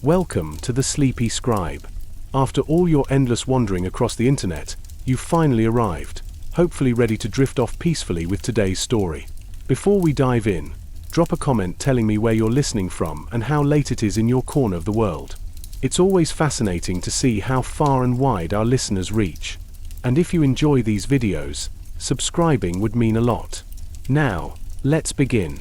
Welcome to the Sleepy Scribe. After all your endless wandering across the internet, you've finally arrived, hopefully ready to drift off peacefully with today's story. Before we dive in, drop a comment telling me where you're listening from and how late it is in your corner of the world. It's always fascinating to see how far and wide our listeners reach. And if you enjoy these videos, subscribing would mean a lot. Now, let's begin.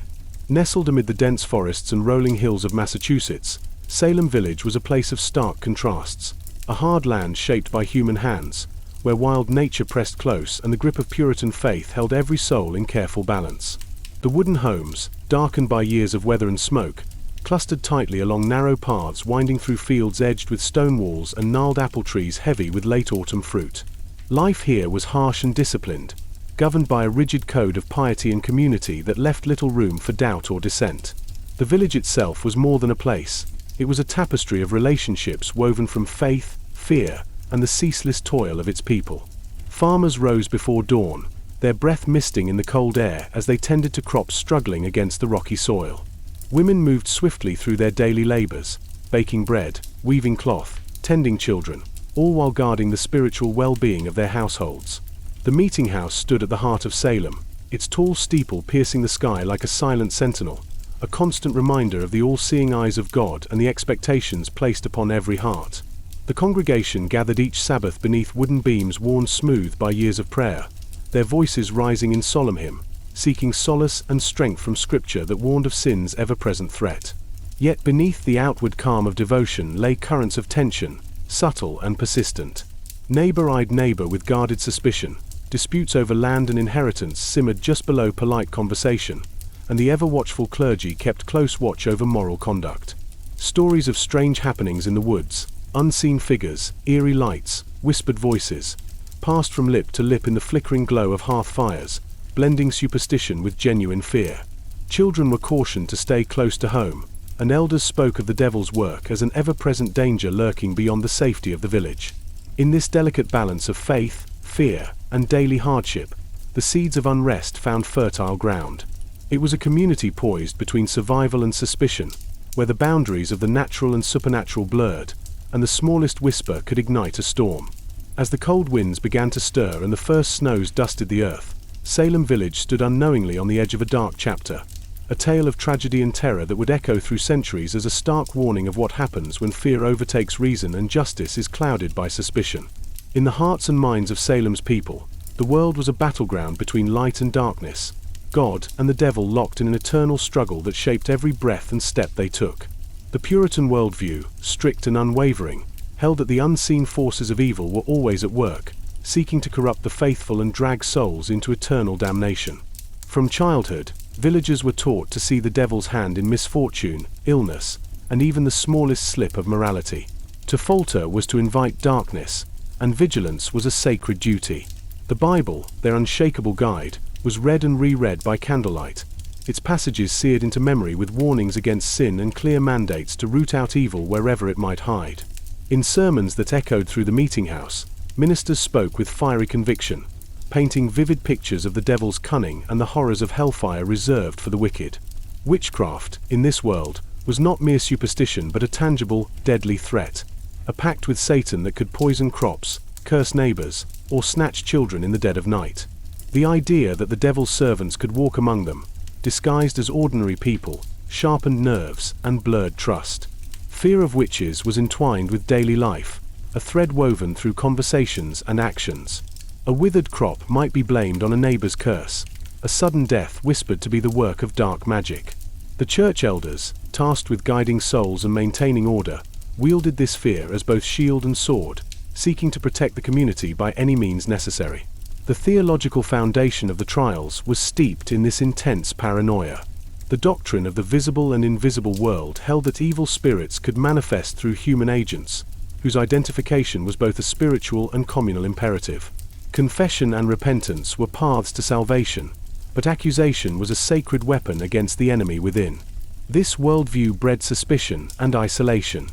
Nestled amid the dense forests and rolling hills of Massachusetts, Salem Village was a place of stark contrasts, a hard land shaped by human hands, where wild nature pressed close and the grip of Puritan faith held every soul in careful balance. The wooden homes, darkened by years of weather and smoke, clustered tightly along narrow paths winding through fields edged with stone walls and gnarled apple trees heavy with late autumn fruit. Life here was harsh and disciplined, governed by a rigid code of piety and community that left little room for doubt or dissent. The village itself was more than a place. It was a tapestry of relationships woven from faith, fear, and the ceaseless toil of its people. Farmers rose before dawn, their breath misting in the cold air as they tended to crops struggling against the rocky soil. Women moved swiftly through their daily labors, baking bread, weaving cloth, tending children, all while guarding the spiritual well-being of their households. The meeting house stood at the heart of Salem, its tall steeple piercing the sky like a silent sentinel, a constant reminder of the all-seeing eyes of God and the expectations placed upon every heart. The congregation gathered each Sabbath beneath wooden beams worn smooth by years of prayer, their voices rising in solemn hymn, seeking solace and strength from Scripture that warned of sin's ever-present threat. Yet beneath the outward calm of devotion lay currents of tension, subtle and persistent. Neighbor eyed neighbor with guarded suspicion, disputes over land and inheritance simmered just below polite conversation, and the ever-watchful clergy kept close watch over moral conduct. Stories of strange happenings in the woods, unseen figures, eerie lights, whispered voices, passed from lip to lip in the flickering glow of hearth fires, blending superstition with genuine fear. Children were cautioned to stay close to home, and elders spoke of the devil's work as an ever-present danger lurking beyond the safety of the village. In this delicate balance of faith, fear, and daily hardship, the seeds of unrest found fertile ground. It was a community poised between survival and suspicion, where the boundaries of the natural and supernatural blurred, and the smallest whisper could ignite a storm. As the cold winds began to stir and the first snows dusted the earth, Salem Village stood unknowingly on the edge of a dark chapter, a tale of tragedy and terror that would echo through centuries as a stark warning of what happens when fear overtakes reason and justice is clouded by suspicion. In the hearts and minds of Salem's people, the world was a battleground between light and darkness, God and the devil locked in an eternal struggle that shaped every breath and step they took. The Puritan worldview, strict and unwavering, held that the unseen forces of evil were always at work, seeking to corrupt the faithful and drag souls into eternal damnation. From childhood, villagers were taught to see the devil's hand in misfortune, illness, and even the smallest slip of morality. To falter was to invite darkness, and vigilance was a sacred duty. The Bible, their unshakable guide, was read and reread by candlelight, its passages seared into memory with warnings against sin and clear mandates to root out evil wherever it might hide. In sermons that echoed through the meeting house, ministers spoke with fiery conviction, painting vivid pictures of the devil's cunning and the horrors of hellfire reserved for the wicked. Witchcraft, in this world, was not mere superstition but a tangible, deadly threat, a pact with Satan that could poison crops, curse neighbors, or snatch children in the dead of night. The idea that the devil's servants could walk among them, disguised as ordinary people, sharpened nerves and blurred trust. Fear of witches was entwined with daily life, a thread woven through conversations and actions. A withered crop might be blamed on a neighbor's curse, a sudden death whispered to be the work of dark magic. The church elders, tasked with guiding souls and maintaining order, wielded this fear as both shield and sword, seeking to protect the community by any means necessary. The theological foundation of the trials was steeped in this intense paranoia. The doctrine of the visible and invisible world held that evil spirits could manifest through human agents, whose identification was both a spiritual and communal imperative. Confession and repentance were paths to salvation, but accusation was a sacred weapon against the enemy within. This worldview bred suspicion and isolation.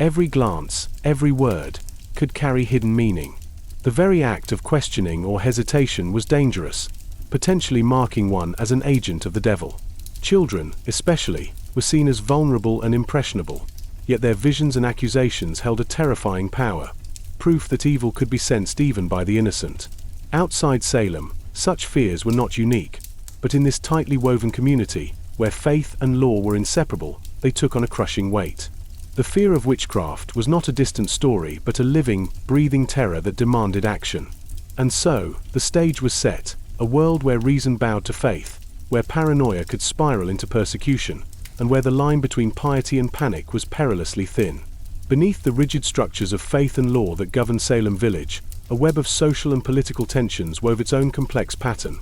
Every glance, every word, could carry hidden meaning. The very act of questioning or hesitation was dangerous, potentially marking one as an agent of the devil. Children, especially, were seen as vulnerable and impressionable, yet their visions and accusations held a terrifying power, proof that evil could be sensed even by the innocent. Outside Salem, such fears were not unique, but in this tightly woven community, where faith and law were inseparable, they took on a crushing weight. The fear of witchcraft was not a distant story but a living, breathing terror that demanded action. And so, the stage was set, a world where reason bowed to faith, where paranoia could spiral into persecution, and where the line between piety and panic was perilously thin. Beneath the rigid structures of faith and law that governed Salem Village, a web of social and political tensions wove its own complex pattern.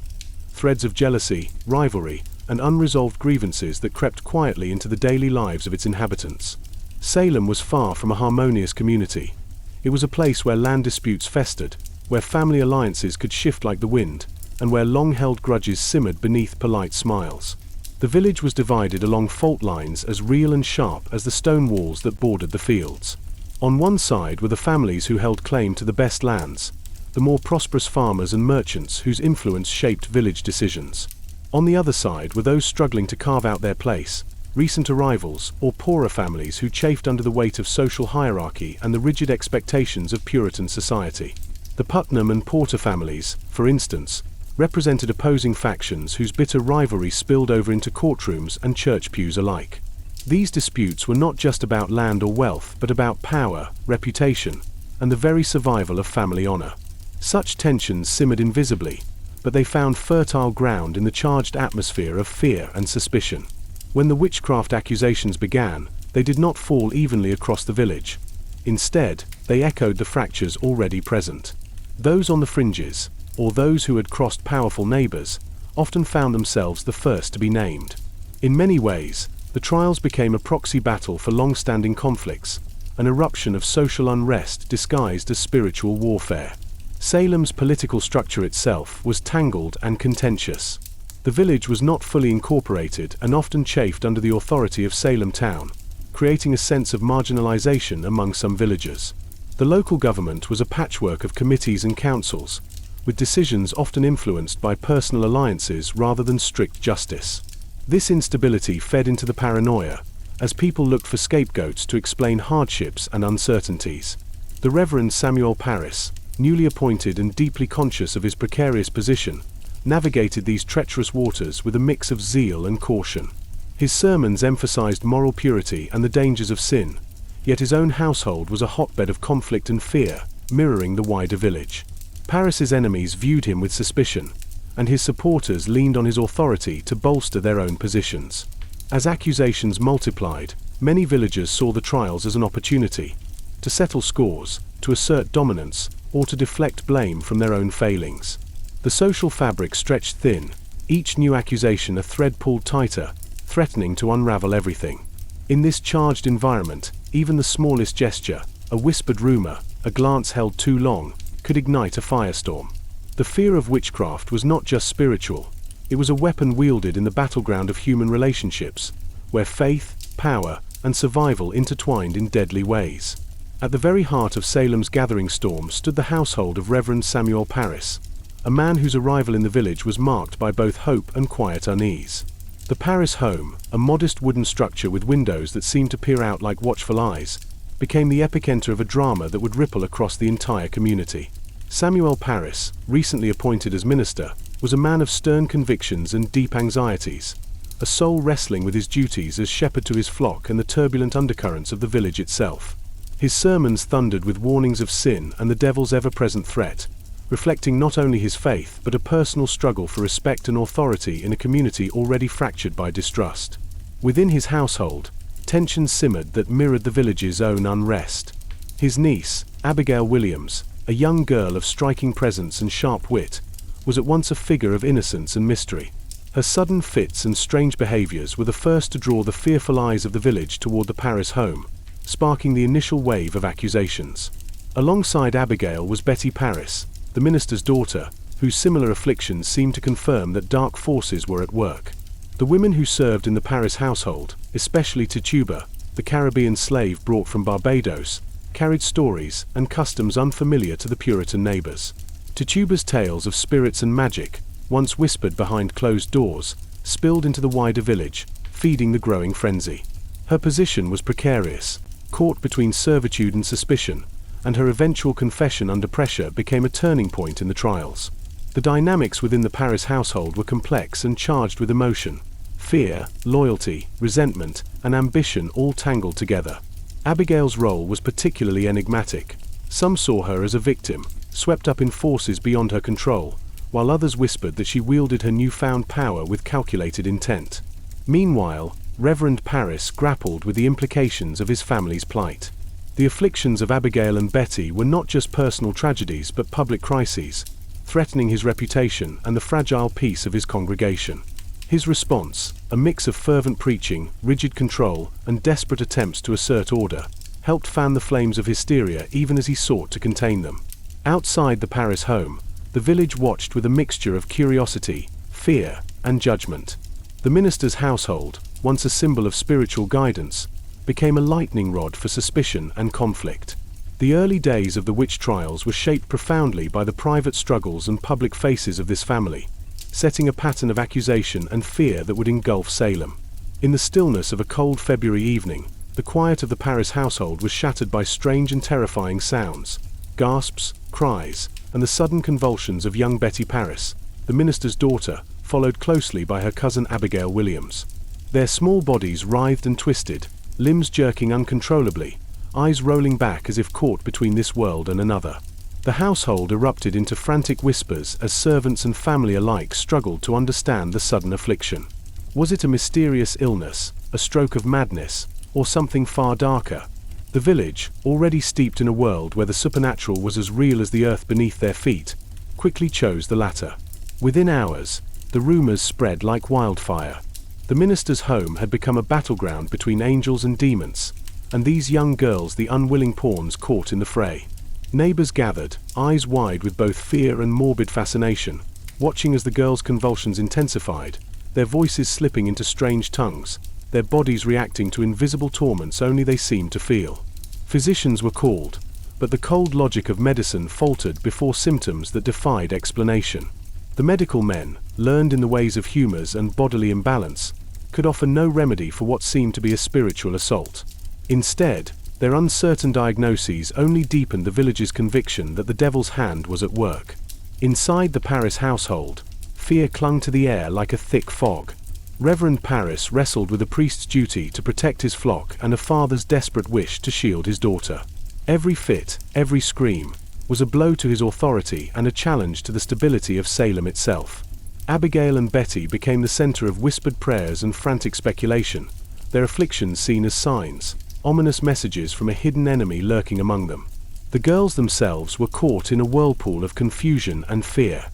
Threads of jealousy, rivalry, and unresolved grievances that crept quietly into the daily lives of its inhabitants. Salem was far from a harmonious community. It was a place where land disputes festered, where family alliances could shift like the wind, and where long-held grudges simmered beneath polite smiles. The village was divided along fault lines as real and sharp as the stone walls that bordered the fields. On one side were the families who held claim to the best lands, the more prosperous farmers and merchants whose influence shaped village decisions. On the other side were those struggling to carve out their place, recent arrivals, or poorer families who chafed under the weight of social hierarchy and the rigid expectations of Puritan society. The Putnam and Porter families, for instance, represented opposing factions whose bitter rivalry spilled over into courtrooms and church pews alike. These disputes were not just about land or wealth, but about power, reputation, and the very survival of family honor. Such tensions simmered invisibly, but they found fertile ground in the charged atmosphere of fear and suspicion. When the witchcraft accusations began, they did not fall evenly across the village. Instead, they echoed the fractures already present. Those on the fringes, or those who had crossed powerful neighbors, often found themselves the first to be named. In many ways, the trials became a proxy battle for long-standing conflicts, an eruption of social unrest disguised as spiritual warfare. Salem's political structure itself was tangled and contentious. The village was not fully incorporated and often chafed under the authority of Salem town, creating a sense of marginalization among some villagers. The local government was a patchwork of committees and councils, with decisions often influenced by personal alliances rather than strict justice. This instability fed into the paranoia, as people looked for scapegoats to explain hardships and uncertainties. The Reverend Samuel Parris, newly appointed and deeply conscious of his precarious position, navigated these treacherous waters with a mix of zeal and caution. His sermons emphasized moral purity and the dangers of sin, yet his own household was a hotbed of conflict and fear, mirroring the wider village. Parris's enemies viewed him with suspicion, and his supporters leaned on his authority to bolster their own positions. As accusations multiplied, many villagers saw the trials as an opportunity to settle scores, to assert dominance, or to deflect blame from their own failings. The social fabric stretched thin, each new accusation a thread pulled tighter, threatening to unravel everything. In this charged environment, even the smallest gesture, a whispered rumor, a glance held too long, could ignite a firestorm. The fear of witchcraft was not just spiritual, it was a weapon wielded in the battleground of human relationships, where faith, power, and survival intertwined in deadly ways. At the very heart of Salem's gathering storm stood the household of Reverend Samuel Parris, a man whose arrival in the village was marked by both hope and quiet unease. The Parris home, a modest wooden structure with windows that seemed to peer out like watchful eyes, became the epicenter of a drama that would ripple across the entire community. Samuel Parris, recently appointed as minister, was a man of stern convictions and deep anxieties, a soul wrestling with his duties as shepherd to his flock and the turbulent undercurrents of the village itself. His sermons thundered with warnings of sin and the devil's ever-present threat, reflecting not only his faith but a personal struggle for respect and authority in a community already fractured by distrust. Within his household, tensions simmered that mirrored the village's own unrest. His niece, Abigail Williams, a young girl of striking presence and sharp wit, was at once a figure of innocence and mystery. Her sudden fits and strange behaviors were the first to draw the fearful eyes of the village toward the Parris home, sparking the initial wave of accusations. Alongside Abigail was Betty Parris, the minister's daughter, whose similar afflictions seemed to confirm that dark forces were at work. The women who served in the Parris household, especially Tituba, the Caribbean slave brought from Barbados, carried stories and customs unfamiliar to the Puritan neighbors. Tituba's tales of spirits and magic, once whispered behind closed doors, spilled into the wider village, feeding the growing frenzy. Her position was precarious. caught between servitude and suspicion, and her eventual confession under pressure became a turning point in the trials. The dynamics within the Paris household were complex and charged with emotion. Fear, loyalty, resentment, and ambition all tangled together. Abigail's role was particularly enigmatic. Some saw her as a victim, swept up in forces beyond her control, while others whispered that she wielded her newfound power with calculated intent. Meanwhile, Reverend Paris grappled with the implications of his family's plight. The afflictions of Abigail and Betty were not just personal tragedies but public crises, threatening his reputation and the fragile peace of his congregation. His response, a mix of fervent preaching, rigid control, and desperate attempts to assert order, helped fan the flames of hysteria even as he sought to contain them. Outside the Paris home, the village watched with a mixture of curiosity, fear, and judgment. The minister's household, once a symbol of spiritual guidance, became a lightning rod for suspicion and conflict. The early days of the witch trials were shaped profoundly by the private struggles and public faces of this family, setting a pattern of accusation and fear that would engulf Salem. In the stillness of a cold February evening, the quiet of the Paris household was shattered by strange and terrifying sounds, gasps, cries, and the sudden convulsions of young Betty Paris, the minister's daughter, followed closely by her cousin Abigail Williams. Their small bodies writhed and twisted, limbs jerking uncontrollably, eyes rolling back as if caught between this world and another. The household erupted into frantic whispers as servants and family alike struggled to understand the sudden affliction. Was it a mysterious illness, a stroke of madness, or something far darker? The village, already steeped in a world where the supernatural was as real as the earth beneath their feet, quickly chose the latter. Within hours, the rumors spread like wildfire. The minister's home had become a battleground between angels and demons, and these young girls the unwilling pawns caught in the fray. Neighbors gathered, eyes wide with both fear and morbid fascination, watching as the girls' convulsions intensified, their voices slipping into strange tongues, their bodies reacting to invisible torments only they seemed to feel. Physicians were called, but the cold logic of medicine faltered before symptoms that defied explanation. The medical men, learned in the ways of humors and bodily imbalance, could offer no remedy for what seemed to be a spiritual assault. Instead, their uncertain diagnoses only deepened the village's conviction that the devil's hand was at work. Inside the Paris household, fear clung to the air like a thick fog. Reverend Paris wrestled with a priest's duty to protect his flock and a father's desperate wish to shield his daughter. Every fit, every scream, was a blow to his authority and a challenge to the stability of Salem itself. Abigail and Betty became the center of whispered prayers and frantic speculation, their afflictions seen as signs, ominous messages from a hidden enemy lurking among them. The girls themselves were caught in a whirlpool of confusion and fear.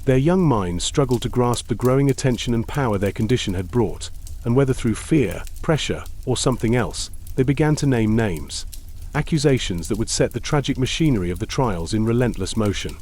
Their young minds struggled to grasp the growing attention and power their condition had brought, and whether through fear, pressure, or something else, they began to name names. Accusations that would set the tragic machinery of the trials in relentless motion.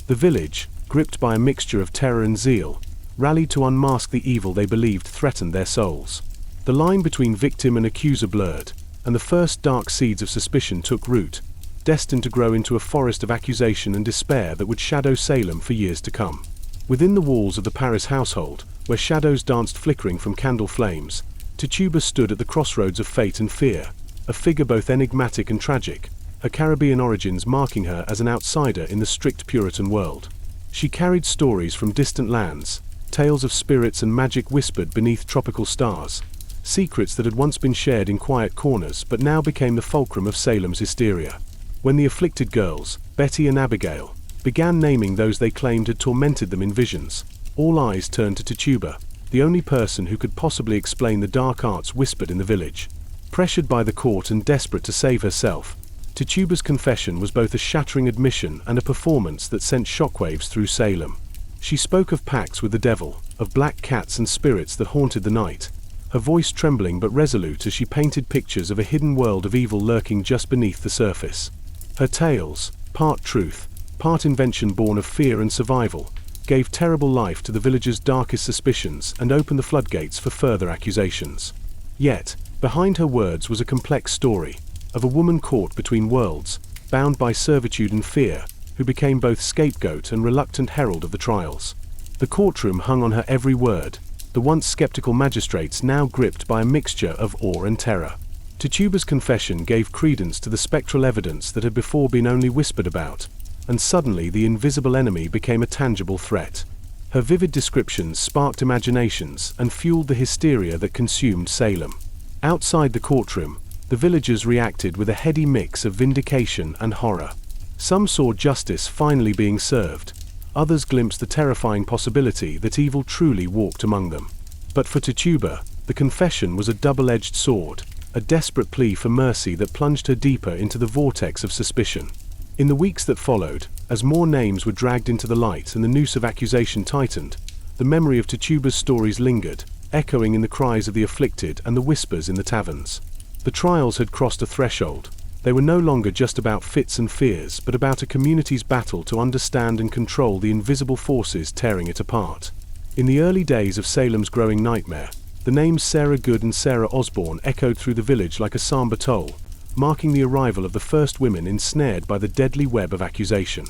The village, gripped by a mixture of terror and zeal, rallied to unmask the evil they believed threatened their souls. The line between victim and accuser blurred, and the first dark seeds of suspicion took root, destined to grow into a forest of accusation and despair that would shadow Salem for years to come. Within the walls of the Paris household, where shadows danced flickering from candle flames, Tituba stood at the crossroads of fate and fear, a figure both enigmatic and tragic, her Caribbean origins marking her as an outsider in the strict Puritan world. She carried stories from distant lands, tales of spirits and magic whispered beneath tropical stars, secrets that had once been shared in quiet corners but now became the fulcrum of Salem's hysteria. When the afflicted girls, Betty and Abigail, began naming those they claimed had tormented them in visions, all eyes turned to Tituba, the only person who could possibly explain the dark arts whispered in the village. Pressured by the court and desperate to save herself, Tituba's confession was both a shattering admission and a performance that sent shockwaves through Salem. She spoke of pacts with the devil, of black cats and spirits that haunted the night, her voice trembling but resolute as she painted pictures of a hidden world of evil lurking just beneath the surface. Her tales, part truth, part invention born of fear and survival, gave terrible life to the village's darkest suspicions and opened the floodgates for further accusations. Yet, behind her words was a complex story, of a woman caught between worlds, bound by servitude and fear, who became both scapegoat and reluctant herald of the trials. The courtroom hung on her every word, the once skeptical magistrates now gripped by a mixture of awe and terror. Tituba's confession gave credence to the spectral evidence that had before been only whispered about, and suddenly the invisible enemy became a tangible threat. Her vivid descriptions sparked imaginations and fueled the hysteria that consumed Salem. Outside the courtroom, the villagers reacted with a heady mix of vindication and horror. Some saw justice finally being served. Others glimpsed the terrifying possibility that evil truly walked among them. But for Tituba, the confession was a double-edged sword, a desperate plea for mercy that plunged her deeper into the vortex of suspicion. In the weeks that followed, as more names were dragged into the light and the noose of accusation tightened, the memory of Tituba's stories lingered, echoing in the cries of the afflicted and the whispers in the taverns. The trials had crossed a threshold. They were no longer just about fits and fears, but about a community's battle to understand and control the invisible forces tearing it apart. In the early days of Salem's growing nightmare, the names Sarah Good and Sarah Osborne echoed through the village like a somber toll, marking the arrival of the first women ensnared by the deadly web of accusation.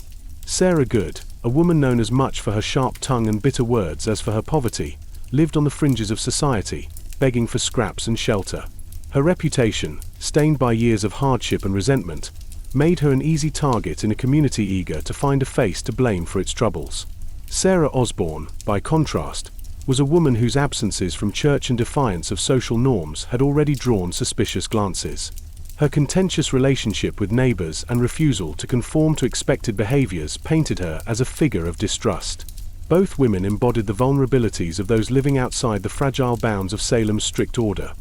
Sarah Good, a woman known as much for her sharp tongue and bitter words as for her poverty, lived on the fringes of society, begging for scraps and shelter. Her reputation, stained by years of hardship and resentment, made her an easy target in a community eager to find a face to blame for its troubles. Sarah Osborne, by contrast, was a woman whose absences from church and defiance of social norms had already drawn suspicious glances. Her contentious relationship with neighbors and refusal to conform to expected behaviors painted her as a figure of distrust. Both women embodied the vulnerabilities of those living outside the fragile bounds of Salem's strict order.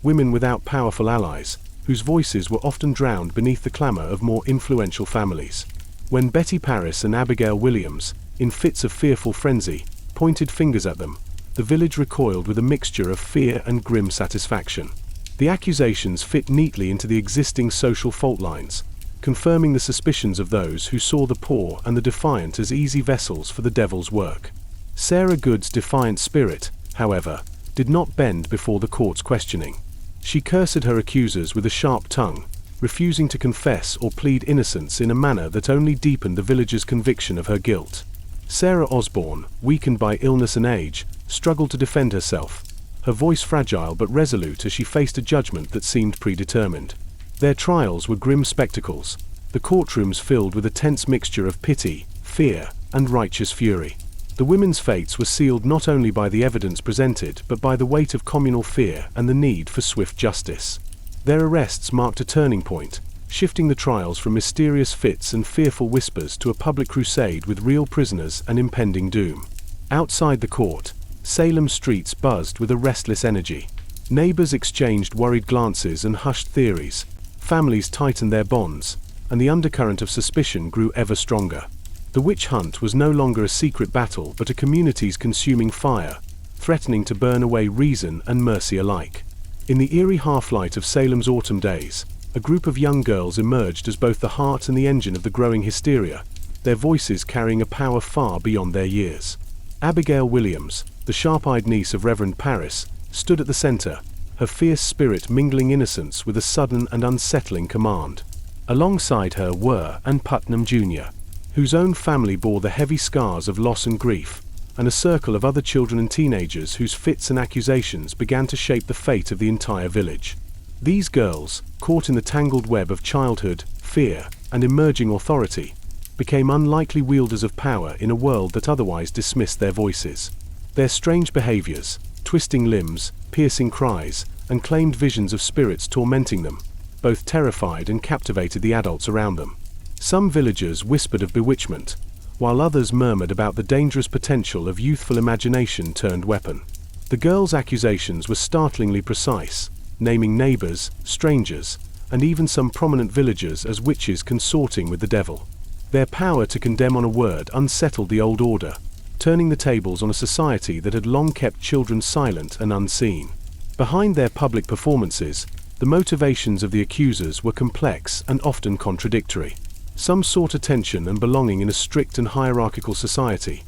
Women without powerful allies, whose voices were often drowned beneath the clamor of more influential families. When Betty Paris and Abigail Williams, in fits of fearful frenzy, pointed fingers at them, the village recoiled with a mixture of fear and grim satisfaction. The accusations fit neatly into the existing social fault lines, confirming the suspicions of those who saw the poor and the defiant as easy vessels for the devil's work. Sarah Good's defiant spirit, however, did not bend before the court's questioning. She cursed her accusers with a sharp tongue, refusing to confess or plead innocence in a manner that only deepened the villagers' conviction of her guilt. Sarah Osborne, weakened by illness and age, struggled to defend herself, her voice fragile but resolute as she faced a judgment that seemed predetermined. Their trials were grim spectacles, the courtrooms filled with a tense mixture of pity, fear, and righteous fury. The women's fates were sealed not only by the evidence presented but by the weight of communal fear and the need for swift justice. Their arrests marked a turning point, shifting the trials from mysterious fits and fearful whispers to a public crusade with real prisoners and impending doom. Outside the court, Salem streets buzzed with a restless energy. Neighbors exchanged worried glances and hushed theories, families tightened their bonds, and the undercurrent of suspicion grew ever stronger. The witch hunt was no longer a secret battle but a community's consuming fire, threatening to burn away reason and mercy alike. In the eerie half-light of Salem's autumn days, a group of young girls emerged as both the heart and the engine of the growing hysteria, their voices carrying a power far beyond their years. Abigail Williams, the sharp-eyed niece of Reverend Paris, stood at the center, her fierce spirit mingling innocence with a sudden and unsettling command. Alongside her were Ann Putnam Jr., whose own family bore the heavy scars of loss and grief, and a circle of other children and teenagers whose fits and accusations began to shape the fate of the entire village. These girls, caught in the tangled web of childhood, fear, and emerging authority, became unlikely wielders of power in a world that otherwise dismissed their voices. Their strange behaviors, twisting limbs, piercing cries, and claimed visions of spirits tormenting them, both terrified and captivated the adults around them. Some villagers whispered of bewitchment, while others murmured about the dangerous potential of youthful imagination turned weapon. The girls' accusations were startlingly precise, naming neighbors, strangers, and even some prominent villagers as witches consorting with the devil. Their power to condemn on a word unsettled the old order, turning the tables on a society that had long kept children silent and unseen. Behind their public performances, the motivations of the accusers were complex and often contradictory. Some sought attention and belonging in a strict and hierarchical society.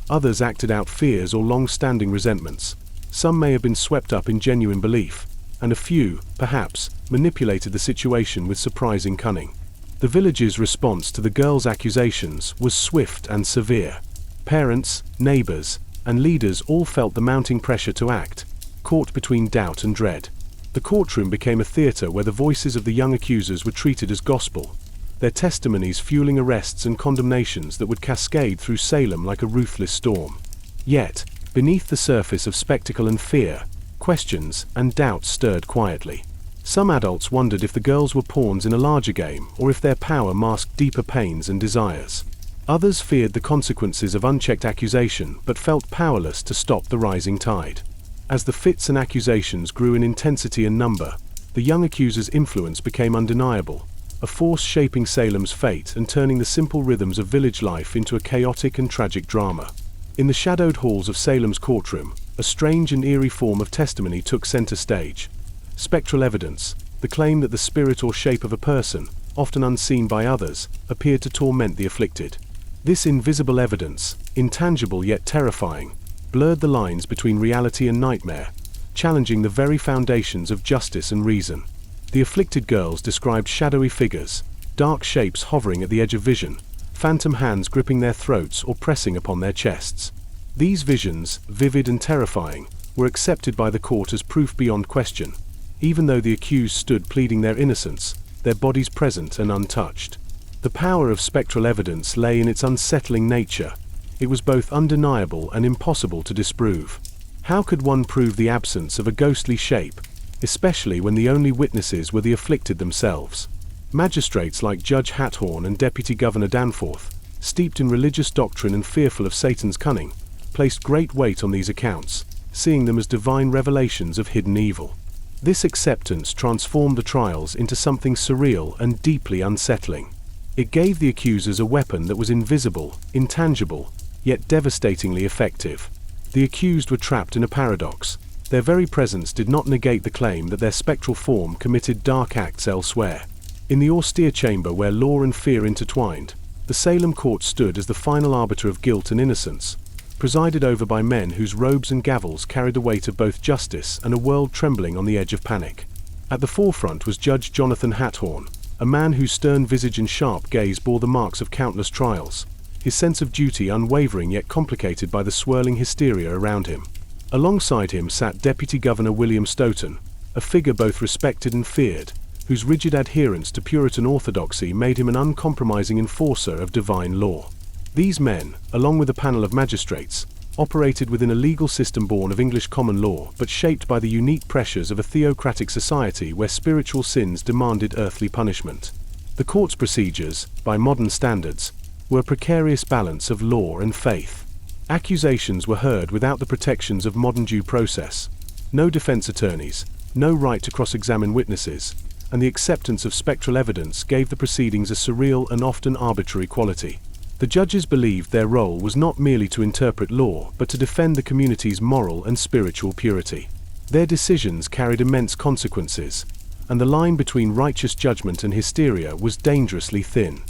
Others acted out fears or long-standing resentments. Some may have been swept up in genuine belief, and a few, perhaps, manipulated the situation with surprising cunning. The village's response to the girls' accusations was swift and severe. Parents, neighbors, and leaders all felt the mounting pressure to act, caught between doubt and dread. The courtroom became a theater where the voices of the young accusers were treated as gospel, their testimonies fueling arrests and condemnations that would cascade through Salem like a ruthless storm. Yet, beneath the surface of spectacle and fear, questions and doubts stirred quietly. Some adults wondered if the girls were pawns in a larger game or if their power masked deeper pains and desires. Others feared the consequences of unchecked accusation but felt powerless to stop the rising tide. As the fits and accusations grew in intensity and number, the young accusers' influence became undeniable, a force shaping Salem's fate and turning the simple rhythms of village life into a chaotic and tragic drama. In the shadowed halls of Salem's courtroom, a strange and eerie form of testimony took center stage. Spectral evidence, the claim that the spirit or shape of a person, often unseen by others, appeared to torment the afflicted. This invisible evidence, intangible yet terrifying, blurred the lines between reality and nightmare, challenging the very foundations of justice and reason. The afflicted girls described shadowy figures, dark shapes hovering at the edge of vision, phantom hands gripping their throats or pressing upon their chests. These visions, vivid and terrifying, were accepted by the court as proof beyond question, even though the accused stood pleading their innocence, their bodies present and untouched. The power of spectral evidence lay in its unsettling nature. It was both undeniable and impossible to disprove. How could one prove the absence of a ghostly shape, especially when the only witnesses were the afflicted themselves? Magistrates like Judge Hathorne and Deputy Governor Danforth, steeped in religious doctrine and fearful of Satan's cunning, placed great weight on these accounts, seeing them as divine revelations of hidden evil. This acceptance transformed the trials into something surreal and deeply unsettling. It gave the accusers a weapon that was invisible, intangible, yet devastatingly effective. The accused were trapped in a paradox. Their very presence did not negate the claim that their spectral form committed dark acts elsewhere. In the austere chamber where law and fear intertwined, the Salem court stood as the final arbiter of guilt and innocence, presided over by men whose robes and gavels carried the weight of both justice and a world trembling on the edge of panic. At the forefront was Judge Jonathan Hathorne, a man whose stern visage and sharp gaze bore the marks of countless trials, his sense of duty unwavering yet complicated by the swirling hysteria around him. Alongside him sat Deputy Governor William Stoughton, a figure both respected and feared, whose rigid adherence to Puritan orthodoxy made him an uncompromising enforcer of divine law. These men, along with a panel of magistrates, operated within a legal system born of English common law but shaped by the unique pressures of a theocratic society where spiritual sins demanded earthly punishment. The court's procedures, by modern standards, were a precarious balance of law and faith. Accusations were heard without the protections of modern due process. No defense attorneys, no right to cross-examine witnesses, and the acceptance of spectral evidence gave the proceedings a surreal and often arbitrary quality. The judges believed their role was not merely to interpret law but to defend the community's moral and spiritual purity. Their decisions carried immense consequences, and the line between righteous judgment and hysteria was dangerously thin.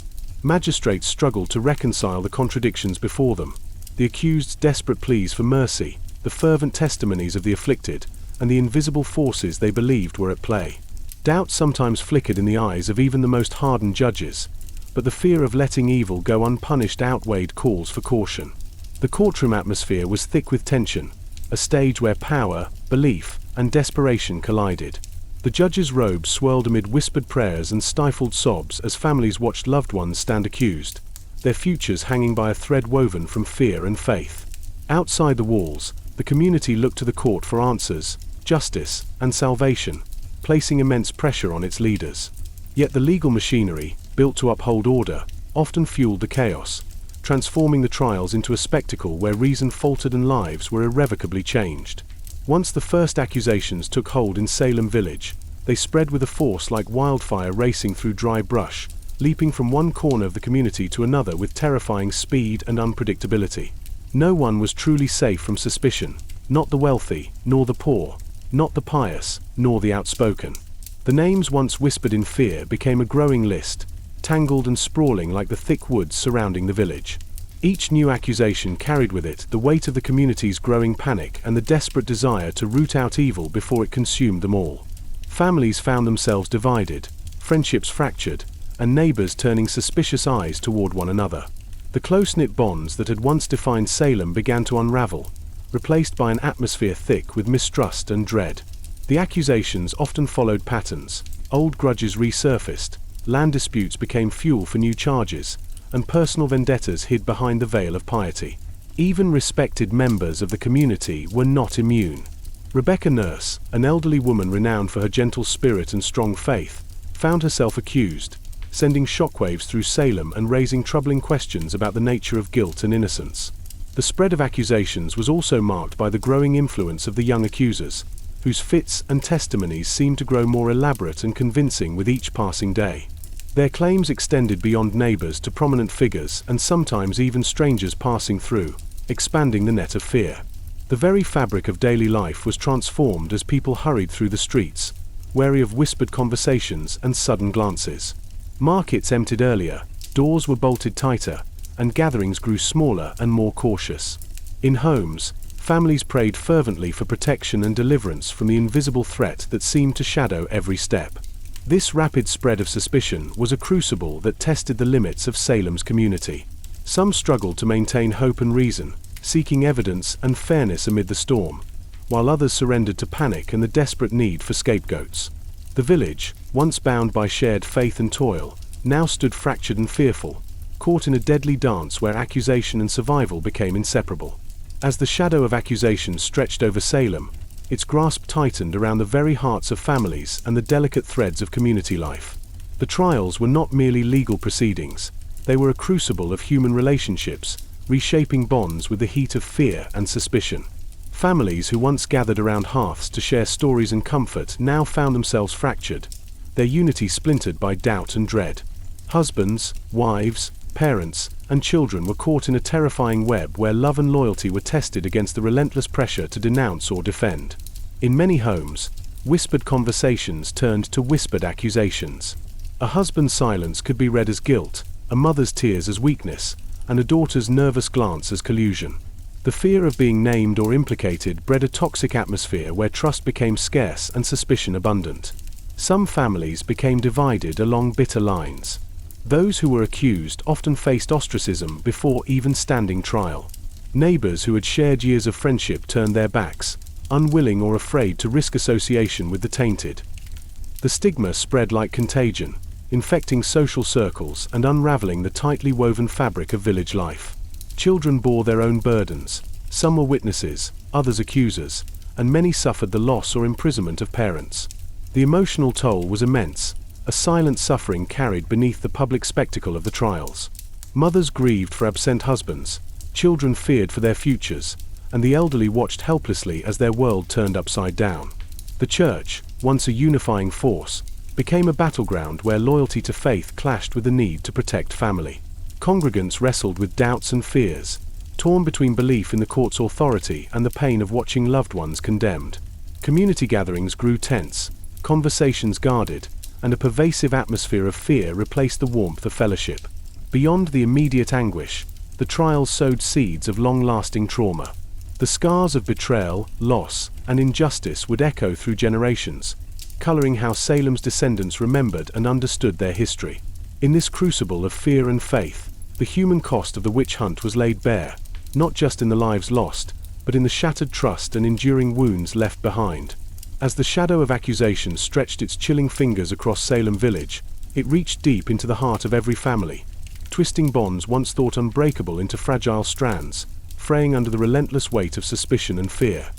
Magistrates struggled to reconcile the contradictions before them, the accused's desperate pleas for mercy, the fervent testimonies of the afflicted, and the invisible forces they believed were at play. Doubt sometimes flickered in the eyes of even the most hardened judges, but the fear of letting evil go unpunished outweighed calls for caution. The courtroom atmosphere was thick with tension, a stage where power, belief, and desperation collided. The judges' robes swirled amid whispered prayers and stifled sobs as families watched loved ones stand accused, their futures hanging by a thread woven from fear and faith. Outside the walls, the community looked to the court for answers, justice, and salvation, placing immense pressure on its leaders. Yet the legal machinery, built to uphold order, often fueled the chaos, transforming the trials into a spectacle where reason faltered and lives were irrevocably changed. Once the first accusations took hold in Salem village, they spread with a force like wildfire racing through dry brush, leaping from one corner of the community to another with terrifying speed and unpredictability. No one was truly safe from suspicion, not the wealthy, nor the poor, not the pious, nor the outspoken. The names once whispered in fear became a growing list, tangled and sprawling like the thick woods surrounding the village. Each new accusation carried with it the weight of the community's growing panic and the desperate desire to root out evil before it consumed them all. Families found themselves divided, friendships fractured, and neighbors turning suspicious eyes toward one another. The close-knit bonds that had once defined Salem began to unravel, replaced by an atmosphere thick with mistrust and dread. The accusations often followed patterns. Old grudges resurfaced, land disputes became fuel for new charges, and personal vendettas hid behind the veil of piety. Even respected members of the community were not immune. Rebecca Nurse, an elderly woman renowned for her gentle spirit and strong faith, found herself accused, sending shockwaves through Salem and raising troubling questions about the nature of guilt and innocence. The spread of accusations was also marked by the growing influence of the young accusers, whose fits and testimonies seemed to grow more elaborate and convincing with each passing day. Their claims extended beyond neighbors to prominent figures and sometimes even strangers passing through, expanding the net of fear. The very fabric of daily life was transformed as people hurried through the streets, wary of whispered conversations and sudden glances. Markets emptied earlier, doors were bolted tighter, and gatherings grew smaller and more cautious. In homes, families prayed fervently for protection and deliverance from the invisible threat that seemed to shadow every step. This rapid spread of suspicion was a crucible that tested the limits of Salem's community. Some struggled to maintain hope and reason, seeking evidence and fairness amid the storm, while others surrendered to panic and the desperate need for scapegoats. The village, once bound by shared faith and toil, now stood fractured and fearful, caught in a deadly dance where accusation and survival became inseparable. As the shadow of accusation stretched over Salem, its grasp tightened around the very hearts of families and the delicate threads of community life. The trials were not merely legal proceedings, they were a crucible of human relationships, reshaping bonds with the heat of fear and suspicion. Families who once gathered around hearths to share stories and comfort now found themselves fractured, their unity splintered by doubt and dread. Husbands, wives, parents, and children were caught in a terrifying web where love and loyalty were tested against the relentless pressure to denounce or defend. In many homes, whispered conversations turned to whispered accusations. A husband's silence could be read as guilt, a mother's tears as weakness, and a daughter's nervous glance as collusion. The fear of being named or implicated bred a toxic atmosphere where trust became scarce and suspicion abundant. Some families became divided along bitter lines. Those who were accused often faced ostracism before even standing trial. Neighbors who had shared years of friendship turned their backs, unwilling or afraid to risk association with the tainted. The stigma spread like contagion, infecting social circles and unraveling the tightly woven fabric of village life. Children bore their own burdens, some were witnesses, others accusers, and many suffered the loss or imprisonment of parents. The emotional toll was immense, a silent suffering carried beneath the public spectacle of the trials. Mothers grieved for absent husbands, children feared for their futures, and the elderly watched helplessly as their world turned upside down. The church, once a unifying force, became a battleground where loyalty to faith clashed with the need to protect family. Congregants wrestled with doubts and fears, torn between belief in the court's authority and the pain of watching loved ones condemned. Community gatherings grew tense, conversations guarded, and a pervasive atmosphere of fear replaced the warmth of fellowship. Beyond the immediate anguish, the trials sowed seeds of long-lasting trauma. The scars of betrayal, loss, and injustice would echo through generations, coloring how Salem's descendants remembered and understood their history. In this crucible of fear and faith, the human cost of the witch hunt was laid bare, not just in the lives lost, but in the shattered trust and enduring wounds left behind. As the shadow of accusation stretched its chilling fingers across Salem village, it reached deep into the heart of every family, twisting bonds once thought unbreakable into fragile strands, fraying under the relentless weight of suspicion and fear.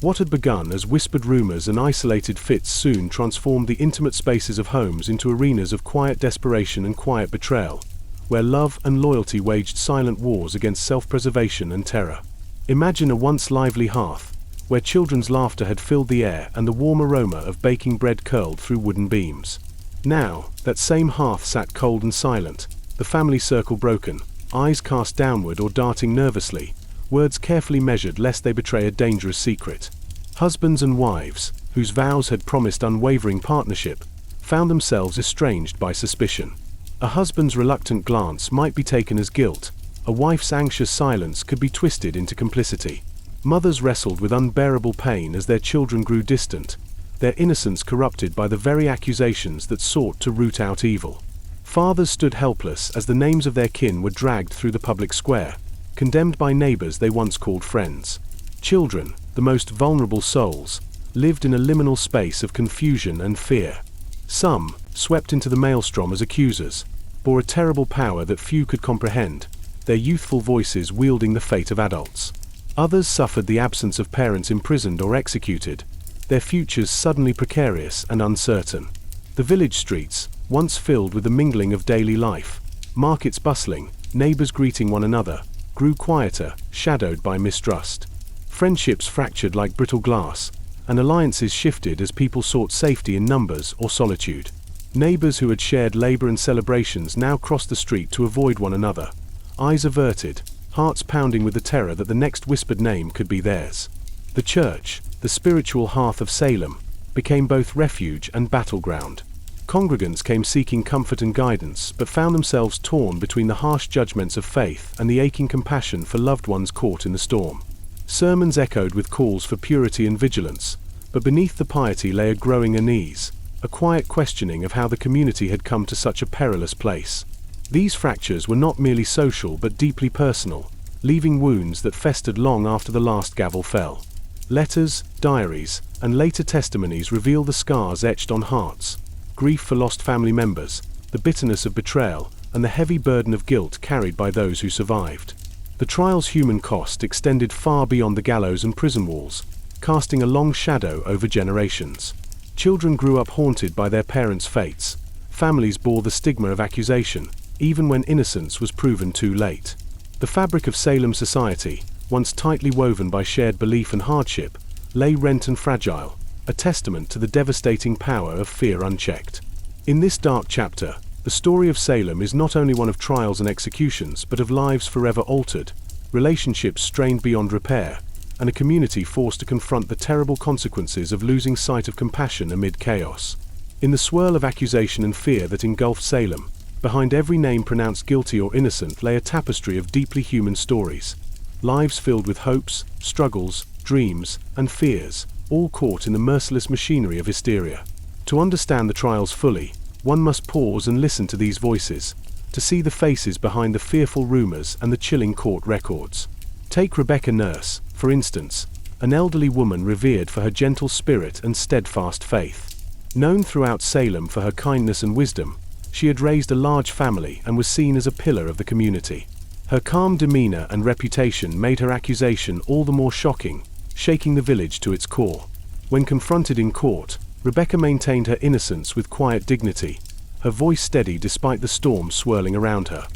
What had begun as whispered rumors and isolated fits soon transformed the intimate spaces of homes into arenas of quiet desperation and quiet betrayal, where love and loyalty waged silent wars against self-preservation and terror. Imagine a once lively hearth, where children's laughter had filled the air and the warm aroma of baking bread curled through wooden beams. Now, that same hearth sat cold and silent, the family circle broken, eyes cast downward or darting nervously, words carefully measured lest they betray a dangerous secret. Husbands and wives, whose vows had promised unwavering partnership, found themselves estranged by suspicion. A husband's reluctant glance might be taken as guilt, a wife's anxious silence could be twisted into complicity. Mothers wrestled with unbearable pain as their children grew distant, their innocence corrupted by the very accusations that sought to root out evil. Fathers stood helpless as the names of their kin were dragged through the public square, condemned by neighbors they once called friends. Children, the most vulnerable souls, lived in a liminal space of confusion and fear. Some, swept into the maelstrom as accusers, bore a terrible power that few could comprehend, their youthful voices wielding the fate of adults. Others suffered the absence of parents imprisoned or executed, their futures suddenly precarious and uncertain. The village streets, once filled with the mingling of daily life, markets bustling, neighbors greeting one another, grew quieter, shadowed by mistrust. Friendships fractured like brittle glass, and alliances shifted as people sought safety in numbers or solitude. Neighbors who had shared labor and celebrations now crossed the street to avoid one another, eyes averted, hearts pounding with the terror that the next whispered name could be theirs. The church, the spiritual hearth of Salem, became both refuge and battleground. Congregants came seeking comfort and guidance, but found themselves torn between the harsh judgments of faith and the aching compassion for loved ones caught in the storm. Sermons echoed with calls for purity and vigilance, but beneath the piety lay a growing unease, a quiet questioning of how the community had come to such a perilous place. These fractures were not merely social but deeply personal, leaving wounds that festered long after the last gavel fell. Letters, diaries, and later testimonies reveal the scars etched on hearts, grief for lost family members, the bitterness of betrayal, and the heavy burden of guilt carried by those who survived. The trial's human cost extended far beyond the gallows and prison walls, casting a long shadow over generations. Children grew up haunted by their parents' fates. Families bore the stigma of accusation, even when innocence was proven too late. The fabric of Salem society, once tightly woven by shared belief and hardship, lay rent and fragile, a testament to the devastating power of fear unchecked. In this dark chapter, the story of Salem is not only one of trials and executions but of lives forever altered, relationships strained beyond repair, and a community forced to confront the terrible consequences of losing sight of compassion amid chaos. In the swirl of accusation and fear that engulfed Salem, behind every name pronounced guilty or innocent lay a tapestry of deeply human stories. Lives filled with hopes, struggles, dreams, and fears, all caught in the merciless machinery of hysteria. To understand the trials fully, one must pause and listen to these voices, to see the faces behind the fearful rumors and the chilling court records. Take Rebecca Nurse, for instance, an elderly woman revered for her gentle spirit and steadfast faith. Known throughout Salem for her kindness and wisdom, she had raised a large family and was seen as a pillar of the community. Her calm demeanor and reputation made her accusation all the more shocking, shaking the village to its core. When confronted in court, Rebecca maintained her innocence with quiet dignity, her voice steady despite the storm swirling around her.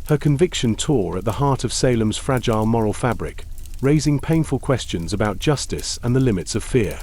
Her conviction tore at the heart of Salem's fragile moral fabric, raising painful questions about justice and the limits of fear.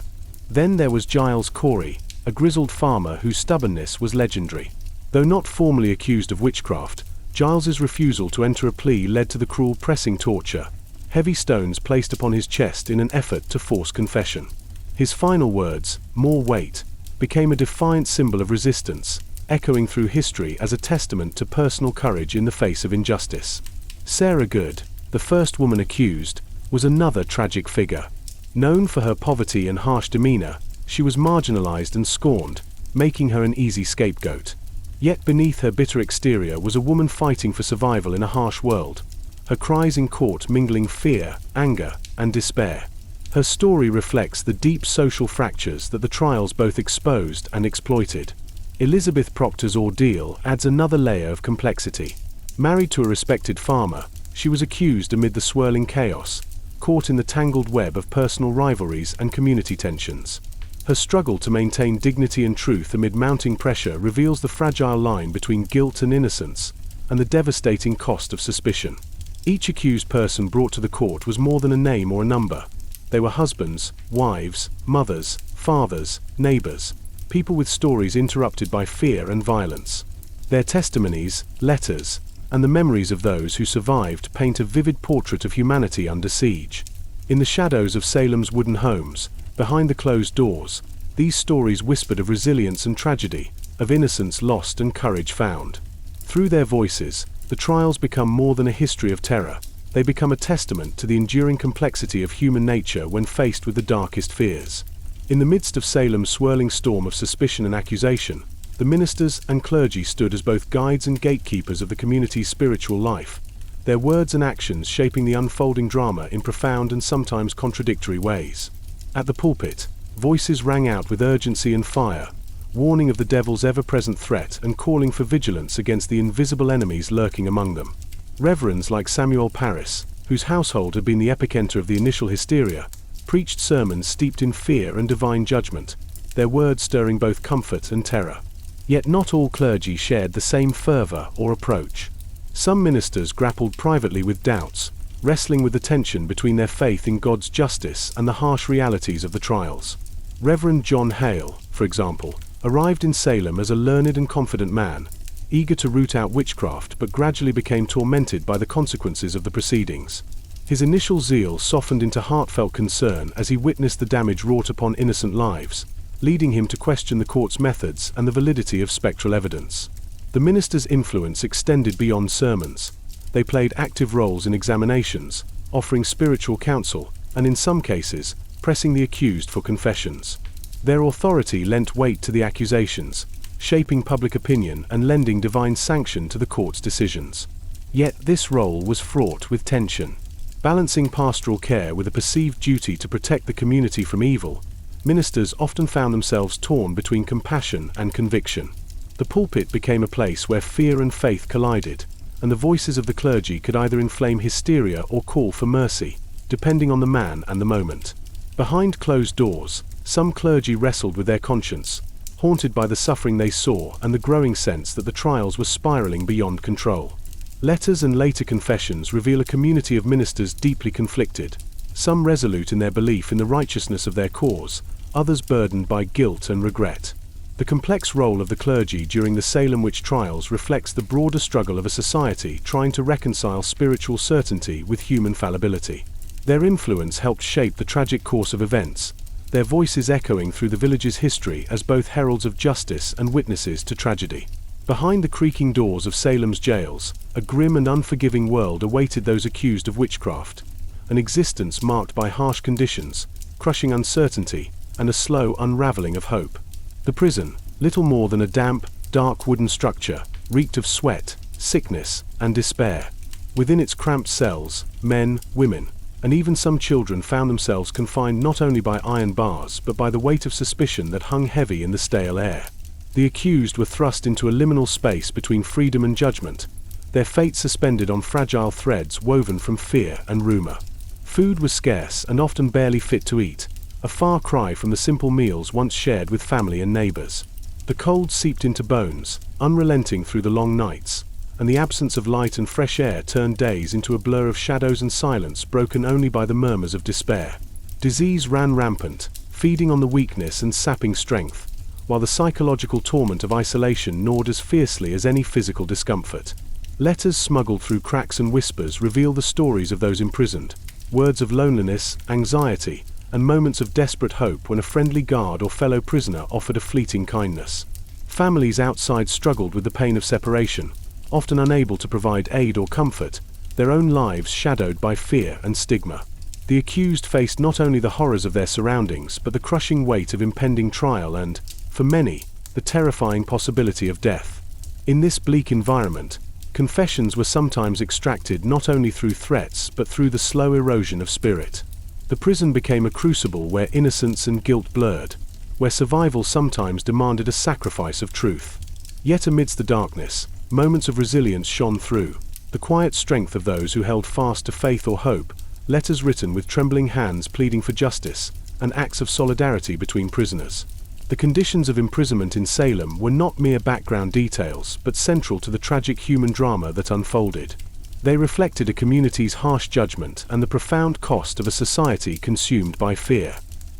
Then there was Giles Corey, a grizzled farmer whose stubbornness was legendary. Though not formally accused of witchcraft, Giles's refusal to enter a plea led to the cruel pressing torture, heavy stones placed upon his chest in an effort to force confession. His final words, "more weight," became a defiant symbol of resistance, echoing through history as a testament to personal courage in the face of injustice. Sarah Good, the first woman accused, was another tragic figure. Known for her poverty and harsh demeanor, she was marginalized and scorned, making her an easy scapegoat. Yet beneath her bitter exterior was a woman fighting for survival in a harsh world, her cries in court mingling fear, anger, and despair. Her story reflects the deep social fractures that the trials both exposed and exploited. Elizabeth Proctor's ordeal adds another layer of complexity. Married to a respected farmer, she was accused amid the swirling chaos, caught in the tangled web of personal rivalries and community tensions. Her struggle to maintain dignity and truth amid mounting pressure reveals the fragile line between guilt and innocence, and the devastating cost of suspicion. Each accused person brought to the court was more than a name or a number. They were husbands, wives, mothers, fathers, neighbors, people with stories interrupted by fear and violence. Their testimonies, letters, and the memories of those who survived paint a vivid portrait of humanity under siege. In the shadows of Salem's wooden homes, behind the closed doors, these stories whispered of resilience and tragedy, of innocence lost and courage found. Through their voices, the trials become more than a history of terror. They become a testament to the enduring complexity of human nature when faced with the darkest fears. In the midst of Salem's swirling storm of suspicion and accusation, the ministers and clergy stood as both guides and gatekeepers of the community's spiritual life, their words and actions shaping the unfolding drama in profound and sometimes contradictory ways. At the pulpit, Voices rang out with urgency and fire, warning of the devil's ever-present threat and calling for vigilance against the invisible enemies lurking among them. Reverends like Samuel Parris, whose household had been the epicenter of the initial hysteria, preached sermons steeped in fear and divine judgment, their words stirring both comfort and terror. Yet not all clergy shared the same fervor or approach. Some ministers grappled privately with doubts, wrestling with the tension between their faith in God's justice and the harsh realities of the trials. Reverend John Hale, for example, arrived in Salem as a learned and confident man, eager to root out witchcraft but gradually became tormented by the consequences of the proceedings. His initial zeal softened into heartfelt concern as he witnessed the damage wrought upon innocent lives, leading him to question the court's methods and the validity of spectral evidence. The minister's influence extended beyond sermons. They played active roles in examinations, offering spiritual counsel, and in some cases, pressing the accused for confessions. Their authority lent weight to the accusations, shaping public opinion and lending divine sanction to the court's decisions. Yet this role was fraught with tension. Balancing pastoral care with a perceived duty to protect the community from evil, ministers often found themselves torn between compassion and conviction. The pulpit became a place where fear and faith collided, and the voices of the clergy could either inflame hysteria or call for mercy, depending on the man and the moment. Behind closed doors, some clergy wrestled with their conscience, haunted by the suffering they saw and the growing sense that the trials were spiraling beyond control. Letters and later confessions reveal a community of ministers deeply conflicted, some resolute in their belief in the righteousness of their cause, others burdened by guilt and regret. The complex role of the clergy during the Salem witch trials reflects the broader struggle of a society trying to reconcile spiritual certainty with human fallibility. Their influence helped shape the tragic course of events, their voices echoing through the village's history as both heralds of justice and witnesses to tragedy. Behind the creaking doors of Salem's jails, a grim and unforgiving world awaited those accused of witchcraft, an existence marked by harsh conditions, crushing uncertainty, and a slow unraveling of hope. The prison, little more than a damp, dark wooden structure, reeked of sweat, sickness, and despair. Within its cramped cells, men, women, and even some children found themselves confined not only by iron bars but by the weight of suspicion that hung heavy in the stale air. The accused were thrust into a liminal space between freedom and judgment, their fate suspended on fragile threads woven from fear and rumor. Food was scarce and often barely fit to eat, a far cry from the simple meals once shared with family and neighbors. The cold seeped into bones, unrelenting through the long nights, and the absence of light and fresh air turned days into a blur of shadows and silence broken only by the murmurs of despair. Disease ran rampant, feeding on the weakness and sapping strength, while the psychological torment of isolation gnawed as fiercely as any physical discomfort. Letters smuggled through cracks and whispers reveal the stories of those imprisoned, words of loneliness, anxiety, and moments of desperate hope when a friendly guard or fellow prisoner offered a fleeting kindness. Families outside struggled with the pain of separation, often unable to provide aid or comfort, their own lives shadowed by fear and stigma. The accused faced not only the horrors of their surroundings but the crushing weight of impending trial and, for many, the terrifying possibility of death. In this bleak environment, confessions were sometimes extracted not only through threats but through the slow erosion of spirit. The prison became a crucible where innocence and guilt blurred, where survival sometimes demanded a sacrifice of truth. Yet amidst the darkness, moments of resilience shone through, the quiet strength of those who held fast to faith or hope, letters written with trembling hands pleading for justice, and acts of solidarity between prisoners. The conditions of imprisonment in Salem were not mere background details, but central to the tragic human drama that unfolded. They reflected a community's harsh judgment and the profound cost of a society consumed by fear.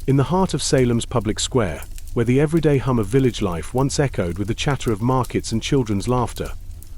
In the heart of Salem's public square, where the everyday hum of village life once echoed with the chatter of markets and children's laughter,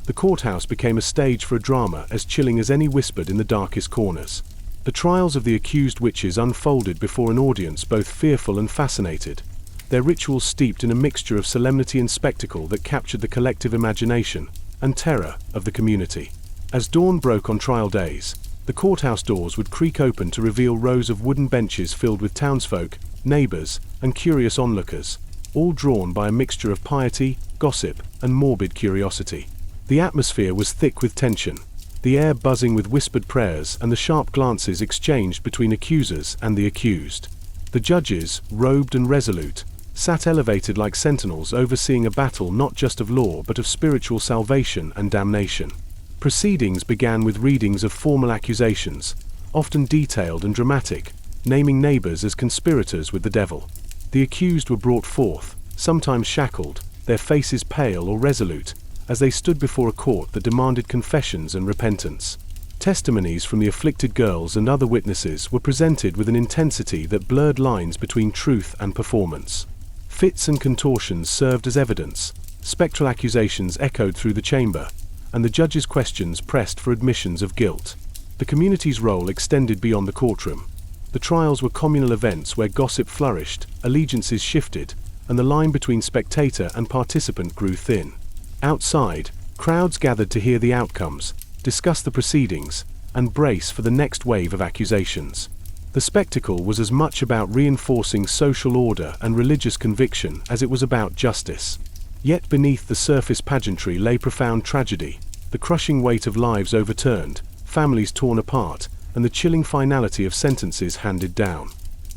the courthouse became a stage for a drama as chilling as any whispered in the darkest corners. The trials of the accused witches unfolded before an audience both fearful and fascinated, their rituals steeped in a mixture of solemnity and spectacle that captured the collective imagination and terror of the community. As dawn broke on trial days, the courthouse doors would creak open to reveal rows of wooden benches filled with townsfolk, neighbors, and curious onlookers, all drawn by a mixture of piety, gossip, and morbid curiosity. The atmosphere was thick with tension, the air buzzing with whispered prayers and the sharp glances exchanged between accusers and the accused. The judges, robed and resolute, sat elevated like sentinels overseeing a battle not just of law but of spiritual salvation and damnation. Proceedings began with readings of formal accusations, often detailed and dramatic, naming neighbors as conspirators with the devil. The accused were brought forth, sometimes shackled, their faces pale or resolute, as they stood before a court that demanded confessions and repentance. Testimonies from the afflicted girls and other witnesses were presented with an intensity that blurred lines between truth and performance. Fits and contortions served as evidence, spectral accusations echoed through the chamber, and the judge's questions pressed for admissions of guilt. The community's role extended beyond the courtroom. The trials were communal events where gossip flourished, allegiances shifted, and the line between spectator and participant grew thin. Outside, crowds gathered to hear the outcomes, discuss the proceedings, and brace for the next wave of accusations. The spectacle was as much about reinforcing social order and religious conviction as it was about justice. Yet beneath the surface pageantry lay profound tragedy, the crushing weight of lives overturned, families torn apart, and the chilling finality of sentences handed down.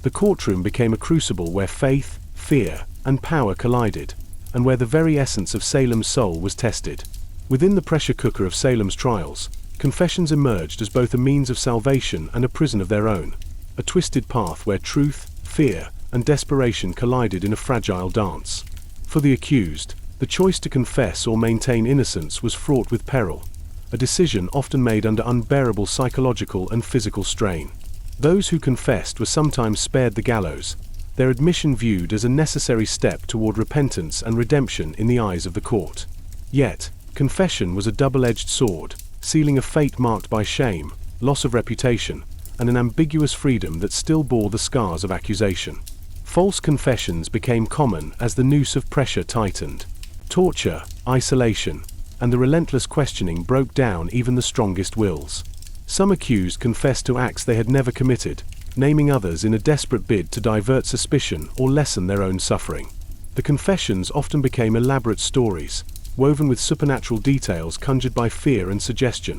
The courtroom became a crucible where faith, fear, and power collided, and where the very essence of Salem's soul was tested. Within the pressure cooker of Salem's trials, confessions emerged as both a means of salvation and a prison of their own, a twisted path where truth, fear, and desperation collided in a fragile dance. For the accused, the choice to confess or maintain innocence was fraught with peril, a decision often made under unbearable psychological and physical strain. Those who confessed were sometimes spared the gallows, their admission viewed as a necessary step toward repentance and redemption in the eyes of the court. Yet, confession was a double-edged sword, sealing a fate marked by shame, loss of reputation, and an ambiguous freedom that still bore the scars of accusation. False confessions became common as the noose of pressure tightened. Torture, isolation, and the relentless questioning broke down even the strongest wills. Some accused confessed to acts they had never committed, naming others in a desperate bid to divert suspicion or lessen their own suffering. The confessions often became elaborate stories, woven with supernatural details conjured by fear and suggestion.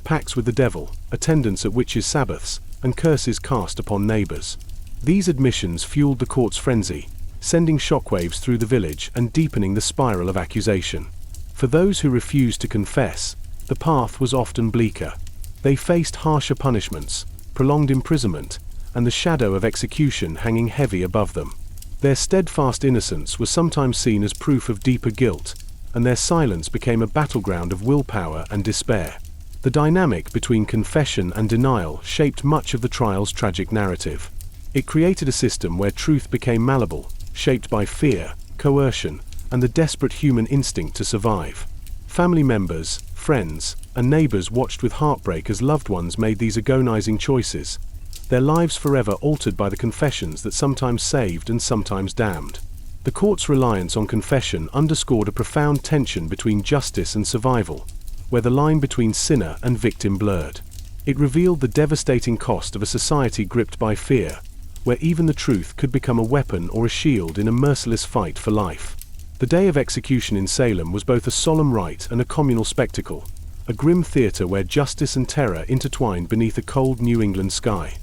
Pacts with the devil, attendance at witches' sabbaths, and curses cast upon neighbors. These admissions fueled the court's frenzy, sending shockwaves through the village and deepening the spiral of accusation. For those who refused to confess, the path was often bleaker. They faced harsher punishments, prolonged imprisonment, and the shadow of execution hanging heavy above them. Their steadfast innocence was sometimes seen as proof of deeper guilt, and their silence became a battleground of willpower and despair. The dynamic between confession and denial shaped much of the trial's tragic narrative. It created a system where truth became malleable, shaped by fear, coercion, and the desperate human instinct to survive. Family members, friends, and neighbors watched with heartbreak as loved ones made these agonizing choices, their lives forever altered by the confessions that sometimes saved and sometimes damned. The court's reliance on confession underscored a profound tension between justice and survival, where the line between sinner and victim blurred. It revealed the devastating cost of a society gripped by fear, where even the truth could become a weapon or a shield in a merciless fight for life. The day of execution in Salem was both a solemn rite and a communal spectacle, a grim theater where justice and terror intertwined beneath a cold New England sky.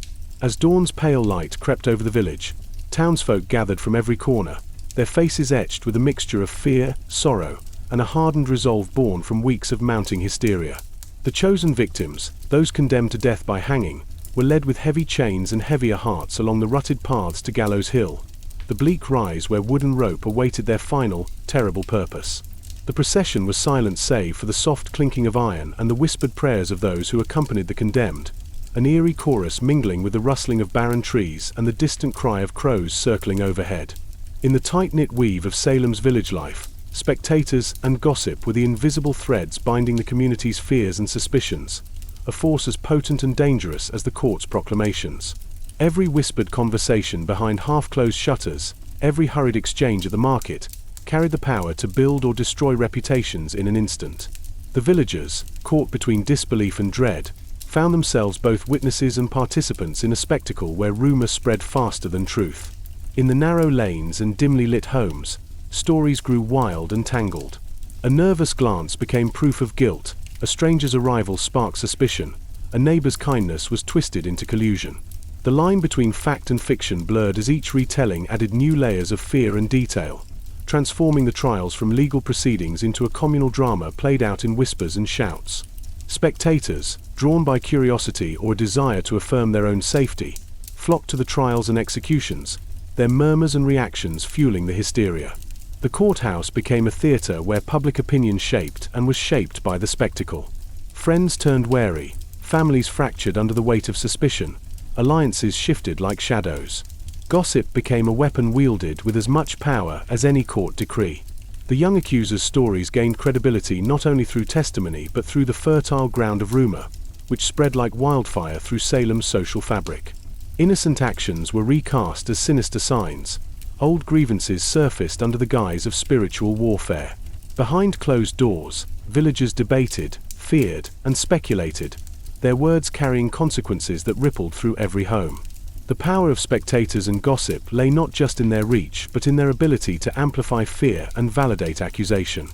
As dawn's pale light crept over the village, townsfolk gathered from every corner, their faces etched with a mixture of fear, sorrow, and a hardened resolve born from weeks of mounting hysteria. The chosen victims, those condemned to death by hanging, were led with heavy chains and heavier hearts along the rutted paths to Gallows Hill, the bleak rise where wooden rope awaited their final, terrible purpose. The procession was silent save for the soft clinking of iron and the whispered prayers of those who accompanied the condemned, an eerie chorus mingling with the rustling of barren trees and the distant cry of crows circling overhead. In the tight-knit weave of Salem's village life, spectators and gossip were the invisible threads binding the community's fears and suspicions, a force as potent and dangerous as the court's proclamations. Every whispered conversation behind half-closed shutters, every hurried exchange at the market, carried the power to build or destroy reputations in an instant. The villagers, caught between disbelief and dread, found themselves both witnesses and participants in a spectacle where rumor spread faster than truth. In the narrow lanes and dimly lit homes, stories grew wild and tangled. A nervous glance became proof of guilt, a stranger's arrival sparked suspicion, a neighbor's kindness was twisted into collusion. The line between fact and fiction blurred as each retelling added new layers of fear and detail, transforming the trials from legal proceedings into a communal drama played out in whispers and shouts. Spectators, drawn by curiosity or a desire to affirm their own safety, flocked to the trials and executions, their murmurs and reactions fueling the hysteria. The courthouse became a theater where public opinion shaped and was shaped by the spectacle. Friends turned wary, families fractured under the weight of suspicion, alliances shifted like shadows. Gossip became a weapon wielded with as much power as any court decree. The young accuser's stories gained credibility not only through testimony but through the fertile ground of rumor, which spread like wildfire through Salem's social fabric. Innocent actions were recast as sinister signs. Old grievances surfaced under the guise of spiritual warfare. Behind closed doors, villagers debated, feared, and speculated, their words carrying consequences that rippled through every home. The power of spectators and gossip lay not just in their reach but in their ability to amplify fear and validate accusation.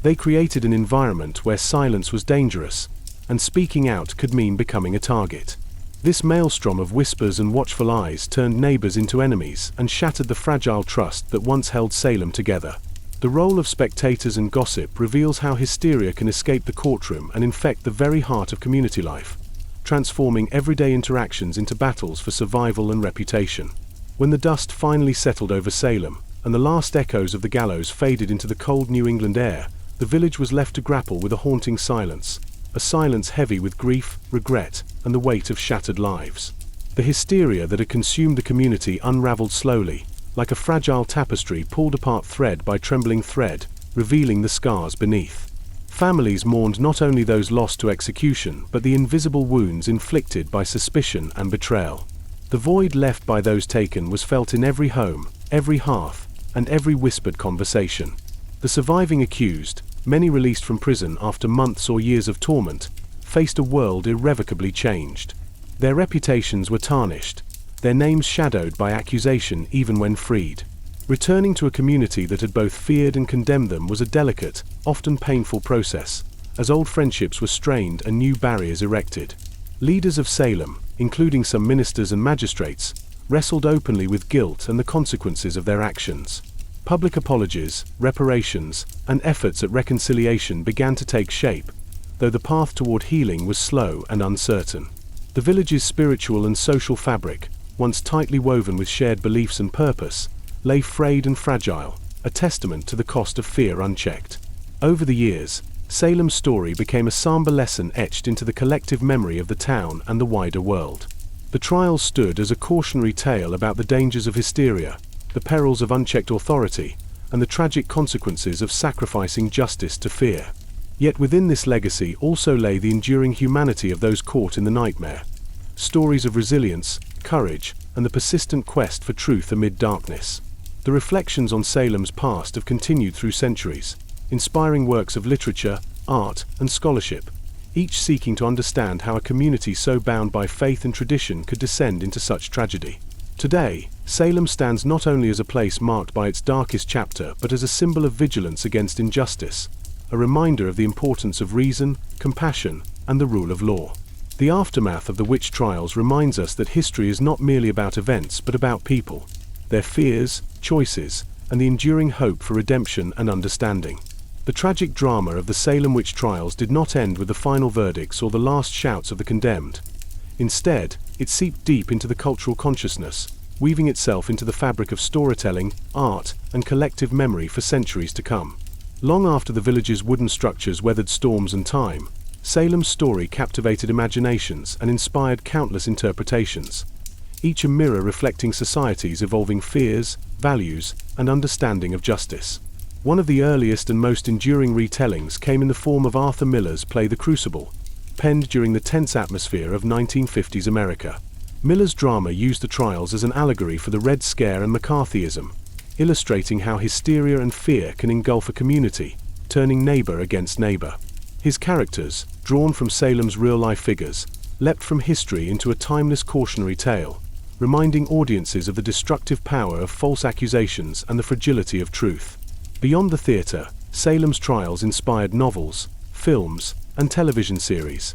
They created an environment where silence was dangerous, and speaking out could mean becoming a target. This maelstrom of whispers and watchful eyes turned neighbors into enemies and shattered the fragile trust that once held Salem together. The role of spectators and gossip reveals how hysteria can escape the courtroom and infect the very heart of community life, transforming everyday interactions into battles for survival and reputation. When the dust finally settled over Salem, and the last echoes of the gallows faded into the cold New England air, the village was left to grapple with a haunting silence, a silence heavy with grief, regret, and the weight of shattered lives. The hysteria that had consumed the community unraveled slowly, like a fragile tapestry pulled apart thread by trembling thread, revealing the scars beneath. Families mourned not only those lost to execution but the invisible wounds inflicted by suspicion and betrayal. The void left by those taken was felt in every home, every hearth, and every whispered conversation. The surviving accused, many released from prison after months or years of torment, faced a world irrevocably changed. Their reputations were tarnished, their names shadowed by accusation even when freed. Returning to a community that had both feared and condemned them was a delicate, often painful process, as old friendships were strained and new barriers erected. Leaders of Salem, including some ministers and magistrates, wrestled openly with guilt and the consequences of their actions. Public apologies, reparations, and efforts at reconciliation began to take shape, though the path toward healing was slow and uncertain. The village's spiritual and social fabric, once tightly woven with shared beliefs and purpose, lay frayed and fragile, a testament to the cost of fear unchecked. Over the years, Salem's story became a somber lesson etched into the collective memory of the town and the wider world. The trials stood as a cautionary tale about the dangers of hysteria, the perils of unchecked authority, and the tragic consequences of sacrificing justice to fear. Yet within this legacy also lay the enduring humanity of those caught in the nightmare. Stories of resilience, courage, and the persistent quest for truth amid darkness. The reflections on Salem's past have continued through centuries, inspiring works of literature, art, and scholarship, each seeking to understand how a community so bound by faith and tradition could descend into such tragedy. Today, Salem stands not only as a place marked by its darkest chapter but as a symbol of vigilance against injustice, a reminder of the importance of reason, compassion, and the rule of law. The aftermath of the witch trials reminds us that history is not merely about events but about people, their fears, choices, and the enduring hope for redemption and understanding. The tragic drama of the Salem witch trials did not end with the final verdicts or the last shouts of the condemned. Instead, it seeped deep into the cultural consciousness, weaving itself into the fabric of storytelling, art, and collective memory for centuries to come. Long after the village's wooden structures weathered storms and time, Salem's story captivated imaginations and inspired countless interpretations, each a mirror reflecting society's evolving fears, values, and understanding of justice. One of the earliest and most enduring retellings came in the form of Arthur Miller's play The Crucible, penned during the tense atmosphere of 1950s America. Miller's drama used the trials as an allegory for the Red Scare and McCarthyism, illustrating how hysteria and fear can engulf a community, turning neighbor against neighbor. His characters, drawn from Salem's real-life figures, leapt from history into a timeless cautionary tale, reminding audiences of the destructive power of false accusations and the fragility of truth. Beyond the theater, Salem's trials inspired novels, films, and television series,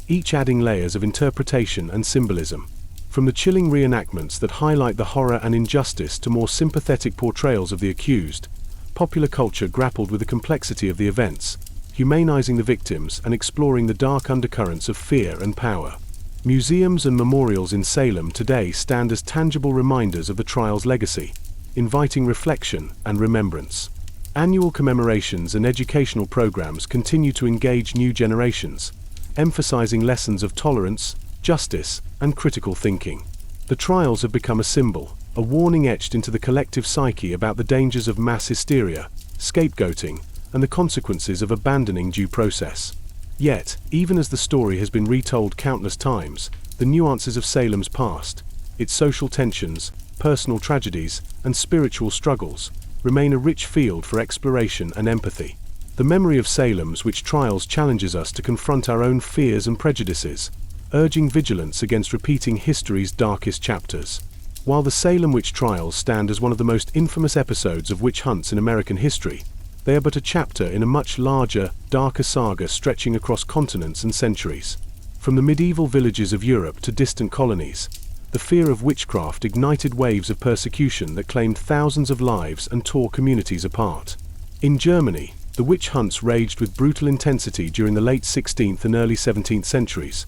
each adding layers of interpretation and symbolism. From the chilling reenactments that highlight the horror and injustice to more sympathetic portrayals of the accused, popular culture grappled with the complexity of the events, humanizing the victims and exploring the dark undercurrents of fear and power. Museums and memorials in Salem today stand as tangible reminders of the trial's legacy, inviting reflection and remembrance. Annual commemorations and educational programs continue to engage new generations, emphasizing lessons of tolerance, justice, and critical thinking. The trials have become a symbol, a warning etched into the collective psyche about the dangers of mass hysteria, scapegoating, and the consequences of abandoning due process. Yet, even as the story has been retold countless times, the nuances of Salem's past, its social tensions, personal tragedies, and spiritual struggles, remain a rich field for exploration and empathy. The memory of Salem's witch trials challenges us to confront our own fears and prejudices, urging vigilance against repeating history's darkest chapters. While the Salem witch trials stand as one of the most infamous episodes of witch hunts in American history, they are but a chapter in a much larger, darker saga stretching across continents and centuries. From the medieval villages of Europe to distant colonies, the fear of witchcraft ignited waves of persecution that claimed thousands of lives and tore communities apart. In Germany, the witch hunts raged with brutal intensity during the late 16th and early 17th centuries,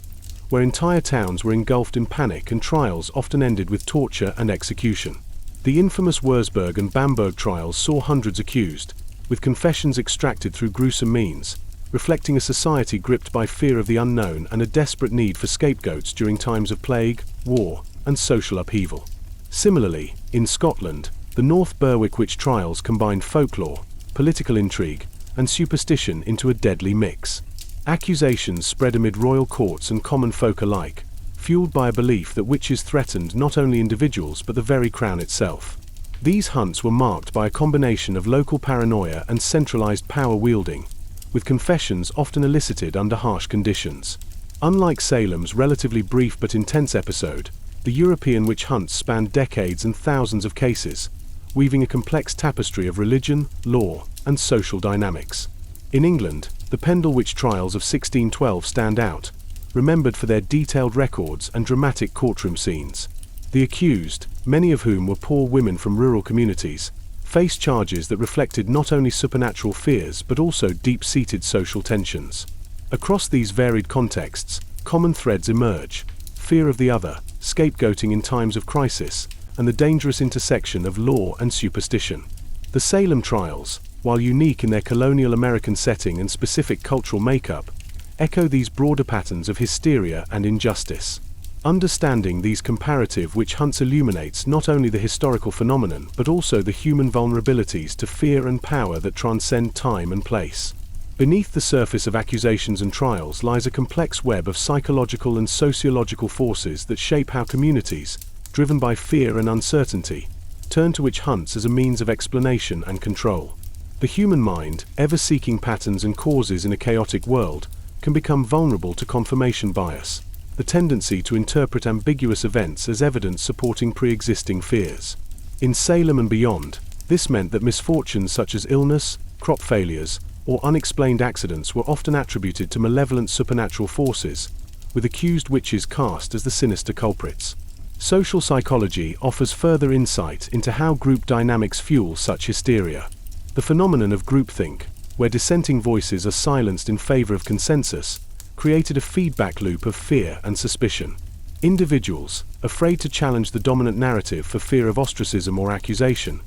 where entire towns were engulfed in panic and trials often ended with torture and execution. The infamous Würzburg and Bamberg trials saw hundreds accused, with confessions extracted through gruesome means, reflecting a society gripped by fear of the unknown and a desperate need for scapegoats during times of plague, war, and social upheaval. Similarly, in Scotland, the North Berwick witch trials combined folklore, political intrigue, and superstition into a deadly mix. Accusations spread amid royal courts and common folk alike, fueled by a belief that witches threatened not only individuals but the very crown itself. These hunts were marked by a combination of local paranoia and centralized power wielding, with confessions often elicited under harsh conditions. Unlike Salem's relatively brief but intense episode, the European witch hunts spanned decades and thousands of cases, weaving a complex tapestry of religion, law, and social dynamics. In England, the Pendle witch trials of 1612 stand out, remembered for their detailed records and dramatic courtroom scenes. The accused, many of whom were poor women from rural communities, faced charges that reflected not only supernatural fears but also deep-seated social tensions. Across these varied contexts, common threads emerge: fear of the other, scapegoating in times of crisis, and the dangerous intersection of law and superstition. The Salem trials, while unique in their colonial American setting and specific cultural makeup, echo these broader patterns of hysteria and injustice. Understanding these comparative witch hunts illuminates not only the historical phenomenon but also the human vulnerabilities to fear and power that transcend time and place. Beneath the surface of accusations and trials lies a complex web of psychological and sociological forces that shape how communities, driven by fear and uncertainty, turn to witch hunts as a means of explanation and control. The human mind, ever seeking patterns and causes in a chaotic world, can become vulnerable to confirmation bias, the tendency to interpret ambiguous events as evidence supporting pre-existing fears. In Salem and beyond, this meant that misfortunes such as illness, crop failures, or unexplained accidents were often attributed to malevolent supernatural forces, with accused witches cast as the sinister culprits. Social psychology offers further insight into how group dynamics fuel such hysteria. The phenomenon of groupthink, where dissenting voices are silenced in favor of consensus, created a feedback loop of fear and suspicion. Individuals, afraid to challenge the dominant narrative for fear of ostracism or accusation,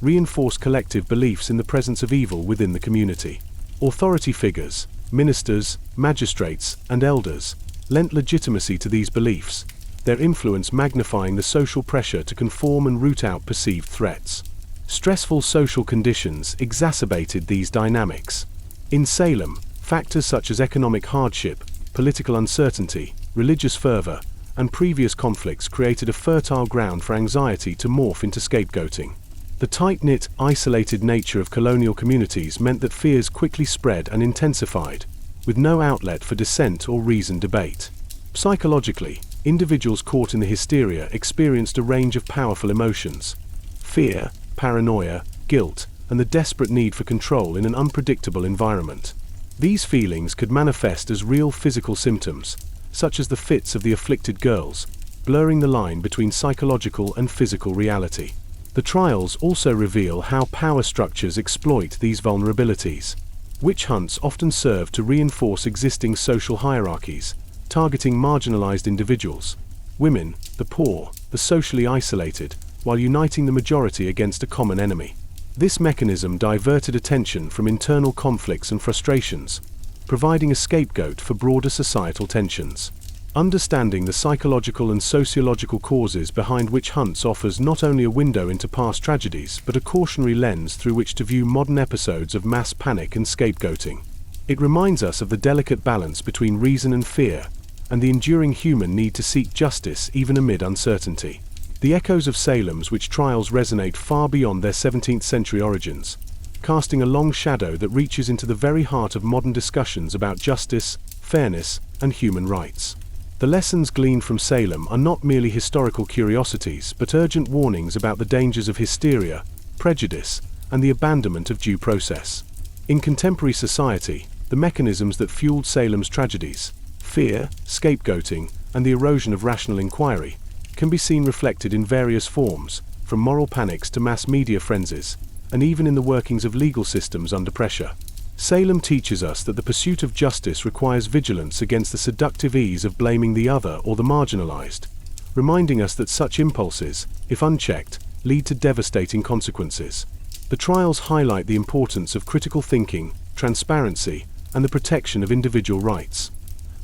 reinforced collective beliefs in the presence of evil within the community. Authority figures, ministers, magistrates, and elders, lent legitimacy to these beliefs, their influence magnifying the social pressure to conform and root out perceived threats. Stressful social conditions exacerbated these dynamics. In Salem, factors such as economic hardship, political uncertainty, religious fervor, and previous conflicts created a fertile ground for anxiety to morph into scapegoating. The tight-knit, isolated nature of colonial communities meant that fears quickly spread and intensified, with no outlet for dissent or reasoned debate. Psychologically, individuals caught in the hysteria experienced a range of powerful emotions: fear, paranoia, guilt, and the desperate need for control in an unpredictable environment. These feelings could manifest as real physical symptoms, such as the fits of the afflicted girls, blurring the line between psychological and physical reality. The trials also reveal how power structures exploit these vulnerabilities. Witch hunts often serve to reinforce existing social hierarchies, targeting marginalized individuals, women, the poor, the socially isolated, while uniting the majority against a common enemy. This mechanism diverted attention from internal conflicts and frustrations, providing a scapegoat for broader societal tensions. Understanding the psychological and sociological causes behind witch hunts offers not only a window into past tragedies, but a cautionary lens through which to view modern episodes of mass panic and scapegoating. It reminds us of the delicate balance between reason and fear, and the enduring human need to seek justice even amid uncertainty. The echoes of Salem's witch trials resonate far beyond their 17th century origins, casting a long shadow that reaches into the very heart of modern discussions about justice, fairness, and human rights. The lessons gleaned from Salem are not merely historical curiosities, but urgent warnings about the dangers of hysteria, prejudice, and the abandonment of due process. In contemporary society, the mechanisms that fueled Salem's tragedies, fear, scapegoating, and the erosion of rational inquiry, can be seen reflected in various forms, from moral panics to mass media frenzies, and even in the workings of legal systems under pressure. Salem teaches us that the pursuit of justice requires vigilance against the seductive ease of blaming the other or the marginalized, reminding us that such impulses, if unchecked, lead to devastating consequences. The trials highlight the importance of critical thinking, transparency, and the protection of individual rights,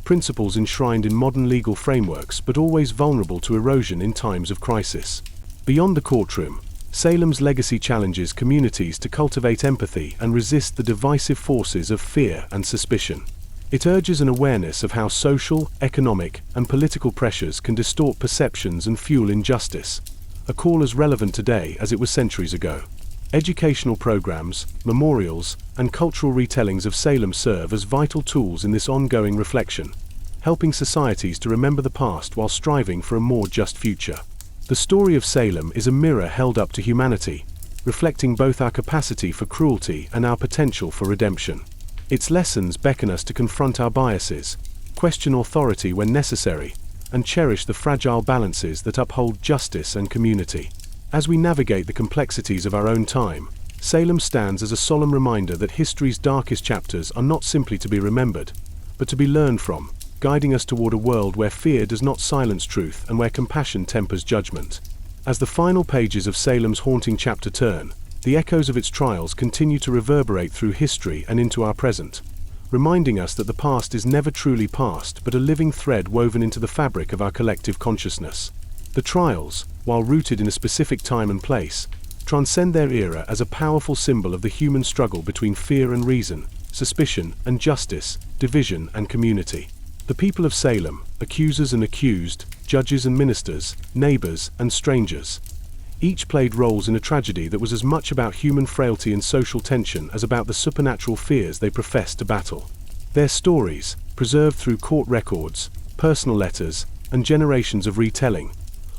principles enshrined in modern legal frameworks but always vulnerable to erosion in times of crisis. Beyond the courtroom, Salem's legacy challenges communities to cultivate empathy and resist the divisive forces of fear and suspicion. It urges an awareness of how social, economic, and political pressures can distort perceptions and fuel injustice, a call as relevant today as it was centuries ago. Educational programs, memorials, and cultural retellings of Salem serve as vital tools in this ongoing reflection, helping societies to remember the past while striving for a more just future. The story of Salem is a mirror held up to humanity, reflecting both our capacity for cruelty and our potential for redemption. Its lessons beckon us to confront our biases, question authority when necessary, and cherish the fragile balances that uphold justice and community. As we navigate the complexities of our own time, Salem stands as a solemn reminder that history's darkest chapters are not simply to be remembered, but to be learned from, guiding us toward a world where fear does not silence truth and where compassion tempers judgment. As the final pages of Salem's haunting chapter turn, the echoes of its trials continue to reverberate through history and into our present, reminding us that the past is never truly past but a living thread woven into the fabric of our collective consciousness. The trials, while rooted in a specific time and place, transcend their era as a powerful symbol of the human struggle between fear and reason, suspicion and justice, division and community. The people of Salem, accusers and accused, judges and ministers, neighbors and strangers, each played roles in a tragedy that was as much about human frailty and social tension as about the supernatural fears they professed to battle. Their stories, preserved through court records, personal letters, and generations of retelling,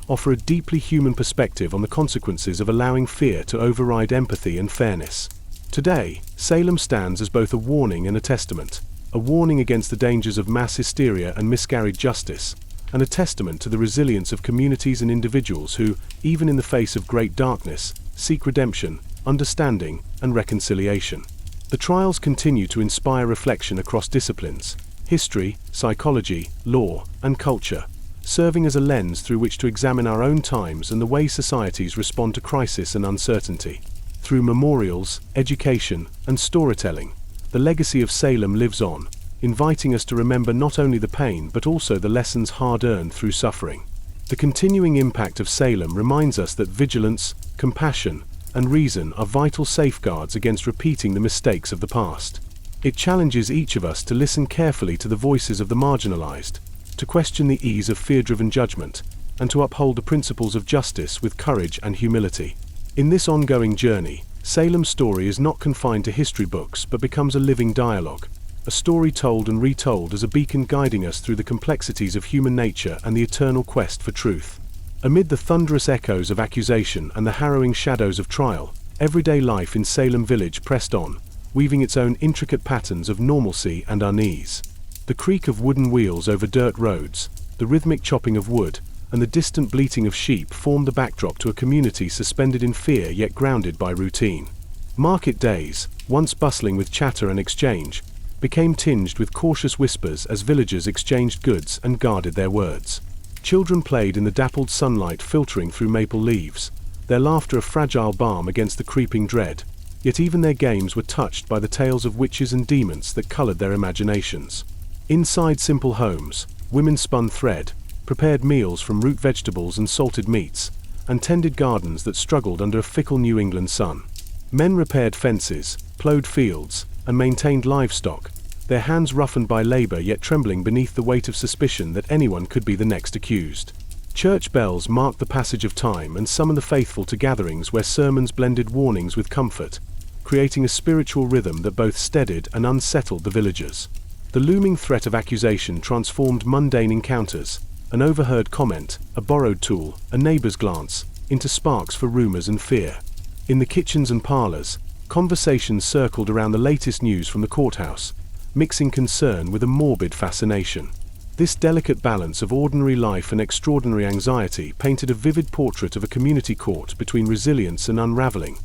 offer a deeply human perspective on the consequences of allowing fear to override empathy and fairness. Today, Salem stands as both a warning and a testament, a warning against the dangers of mass hysteria and miscarried justice, and a testament to the resilience of communities and individuals who, even in the face of great darkness, seek redemption, understanding, and reconciliation. The trials continue to inspire reflection across disciplines, history, psychology, law, and culture, serving as a lens through which to examine our own times and the way societies respond to crisis and uncertainty. Through memorials, education, and storytelling, the legacy of Salem lives on, inviting us to remember not only the pain but also the lessons hard-earned through suffering. The continuing impact of Salem reminds us that vigilance, compassion, and reason are vital safeguards against repeating the mistakes of the past. It challenges each of us to listen carefully to the voices of the marginalized, to question the ease of fear-driven judgment, and to uphold the principles of justice with courage and humility. In this ongoing journey, Salem's story is not confined to history books but becomes a living dialogue, a story told and retold as a beacon guiding us through the complexities of human nature and the eternal quest for truth. Amid the thunderous echoes of accusation and the harrowing shadows of trial, everyday life in Salem village pressed on, weaving its own intricate patterns of normalcy and unease. The creak of wooden wheels over dirt roads, the rhythmic chopping of wood, and the distant bleating of sheep formed the backdrop to a community suspended in fear yet grounded by routine. Market days, once bustling with chatter and exchange, became tinged with cautious whispers as villagers exchanged goods and guarded their words. Children played in the dappled sunlight filtering through maple leaves, their laughter a fragile balm against the creeping dread, yet even their games were touched by the tales of witches and demons that colored their imaginations. Inside simple homes, women spun thread, prepared meals from root vegetables and salted meats, and tended gardens that struggled under a fickle New England sun. Men repaired fences, plowed fields, and maintained livestock, their hands roughened by labor yet trembling beneath the weight of suspicion that anyone could be the next accused. Church bells marked the passage of time and summoned the faithful to gatherings where sermons blended warnings with comfort, creating a spiritual rhythm that both steadied and unsettled the villagers. The looming threat of accusation transformed mundane encounters, an overheard comment, a borrowed tool, a neighbor's glance, into sparks for rumors and fear. In the kitchens and parlors, conversations circled around the latest news from the courthouse, mixing concern with a morbid fascination. This delicate balance of ordinary life and extraordinary anxiety painted a vivid portrait of a community caught between resilience and unraveling,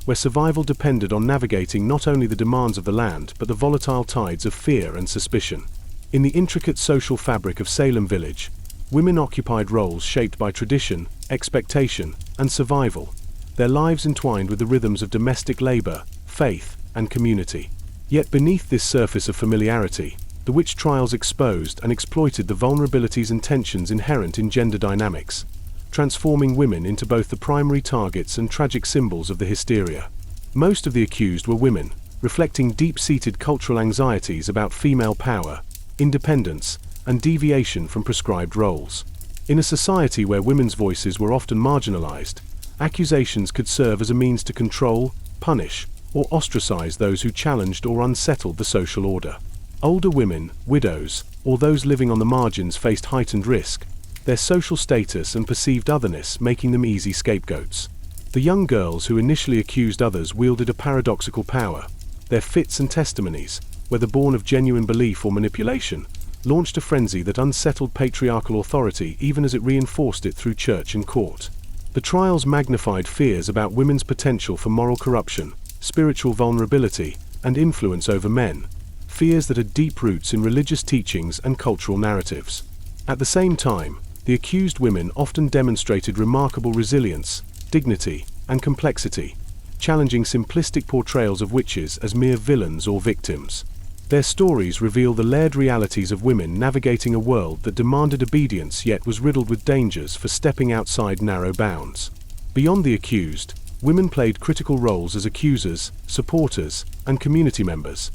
where survival depended on navigating not only the demands of the land but the volatile tides of fear and suspicion. In the intricate social fabric of Salem Village, women occupied roles shaped by tradition, expectation, and survival, their lives entwined with the rhythms of domestic labor, faith, and community. Yet beneath this surface of familiarity, the witch trials exposed and exploited the vulnerabilities and tensions inherent in gender dynamics, transforming women into both the primary targets and tragic symbols of the hysteria. Most of the accused were women, reflecting deep-seated cultural anxieties about female power, independence, and deviation from prescribed roles. In a society where women's voices were often marginalized, accusations could serve as a means to control, punish, or ostracize those who challenged or unsettled the social order. Older women, widows, or those living on the margins faced heightened risk, their social status and perceived otherness making them easy scapegoats. The young girls who initially accused others wielded a paradoxical power. Their fits and testimonies, whether born of genuine belief or manipulation, launched a frenzy that unsettled patriarchal authority even as it reinforced it through church and court. The trials magnified fears about women's potential for moral corruption, spiritual vulnerability, and influence over men, fears that had deep roots in religious teachings and cultural narratives. At the same time, the accused women often demonstrated remarkable resilience, dignity, and complexity, challenging simplistic portrayals of witches as mere villains or victims. Their stories reveal the layered realities of women navigating a world that demanded obedience yet was riddled with dangers for stepping outside narrow bounds. Beyond the accused, women played critical roles as accusers, supporters, and community members,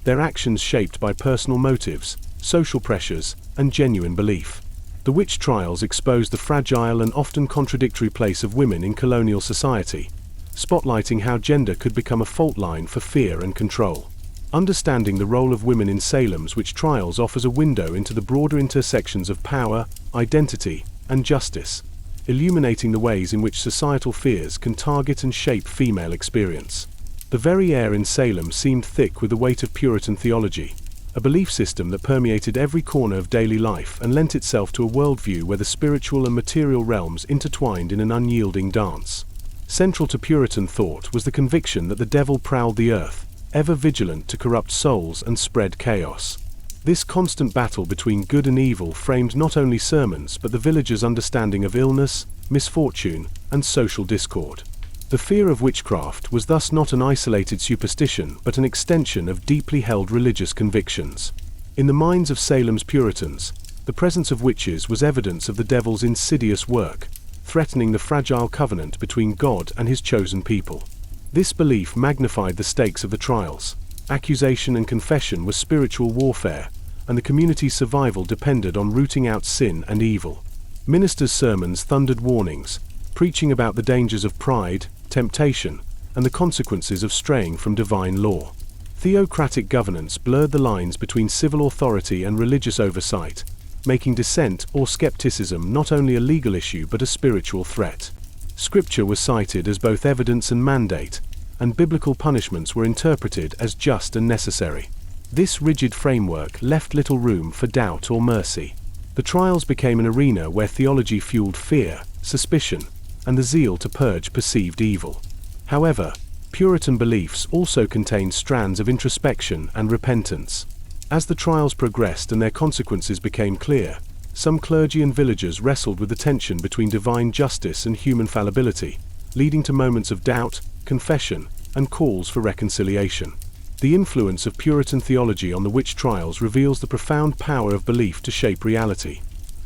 their actions shaped by personal motives, social pressures, and genuine belief. The witch trials exposed the fragile and often contradictory place of women in colonial society, spotlighting how gender could become a fault line for fear and control. Understanding the role of women in Salem's witch trials offers a window into the broader intersections of power, identity, and justice, illuminating the ways in which societal fears can target and shape female experience. The very air in Salem seemed thick with the weight of Puritan theology, a belief system that permeated every corner of daily life and lent itself to a worldview where the spiritual and material realms intertwined in an unyielding dance. Central to Puritan thought was the conviction that the devil prowled the earth, ever vigilant to corrupt souls and spread chaos. This constant battle between good and evil framed not only sermons but the villagers' understanding of illness, misfortune, and social discord. The fear of witchcraft was thus not an isolated superstition but an extension of deeply held religious convictions. In the minds of Salem's Puritans, the presence of witches was evidence of the devil's insidious work, threatening the fragile covenant between God and his chosen people. This belief magnified the stakes of the trials. Accusation and confession were spiritual warfare, and the community's survival depended on rooting out sin and evil. Ministers' sermons thundered warnings, preaching about the dangers of pride, temptation, and the consequences of straying from divine law. Theocratic governance blurred the lines between civil authority and religious oversight, making dissent or skepticism not only a legal issue but a spiritual threat. Scripture was cited as both evidence and mandate, and biblical punishments were interpreted as just and necessary. This rigid framework left little room for doubt or mercy. The trials became an arena where theology fueled fear, suspicion, and the zeal to purge perceived evil. However, Puritan beliefs also contained strands of introspection and repentance. As the trials progressed and their consequences became clear, some clergy and villagers wrestled with the tension between divine justice and human fallibility, leading to moments of doubt, confession, and calls for reconciliation. The influence of Puritan theology on the witch trials reveals the profound power of belief to shape reality,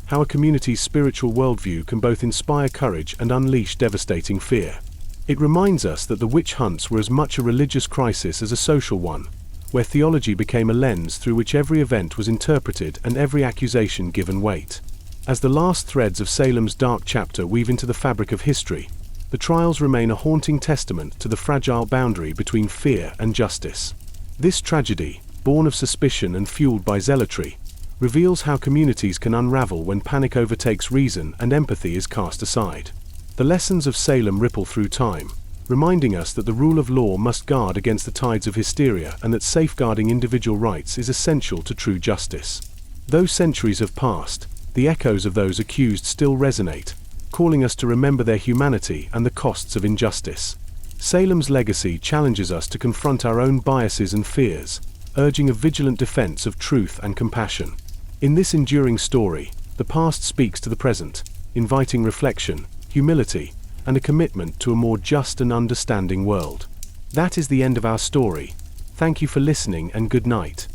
how a community's spiritual worldview can both inspire courage and unleash devastating fear. It reminds us that the witch hunts were as much a religious crisis as a social one, where theology became a lens through which every event was interpreted and every accusation given weight. As the last threads of Salem's dark chapter weave into the fabric of history, the trials remain a haunting testament to the fragile boundary between fear and justice. This tragedy, born of suspicion and fueled by zealotry, reveals how communities can unravel when panic overtakes reason and empathy is cast aside. The lessons of Salem ripple through time, reminding us that the rule of law must guard against the tides of hysteria and that safeguarding individual rights is essential to true justice. Though centuries have passed, the echoes of those accused still resonate, calling us to remember their humanity and the costs of injustice. Salem's legacy challenges us to confront our own biases and fears, urging a vigilant defense of truth and compassion. In this enduring story, the past speaks to the present, inviting reflection, humility, and a commitment to a more just and understanding world. That is the end of our story. Thank you for listening and good night.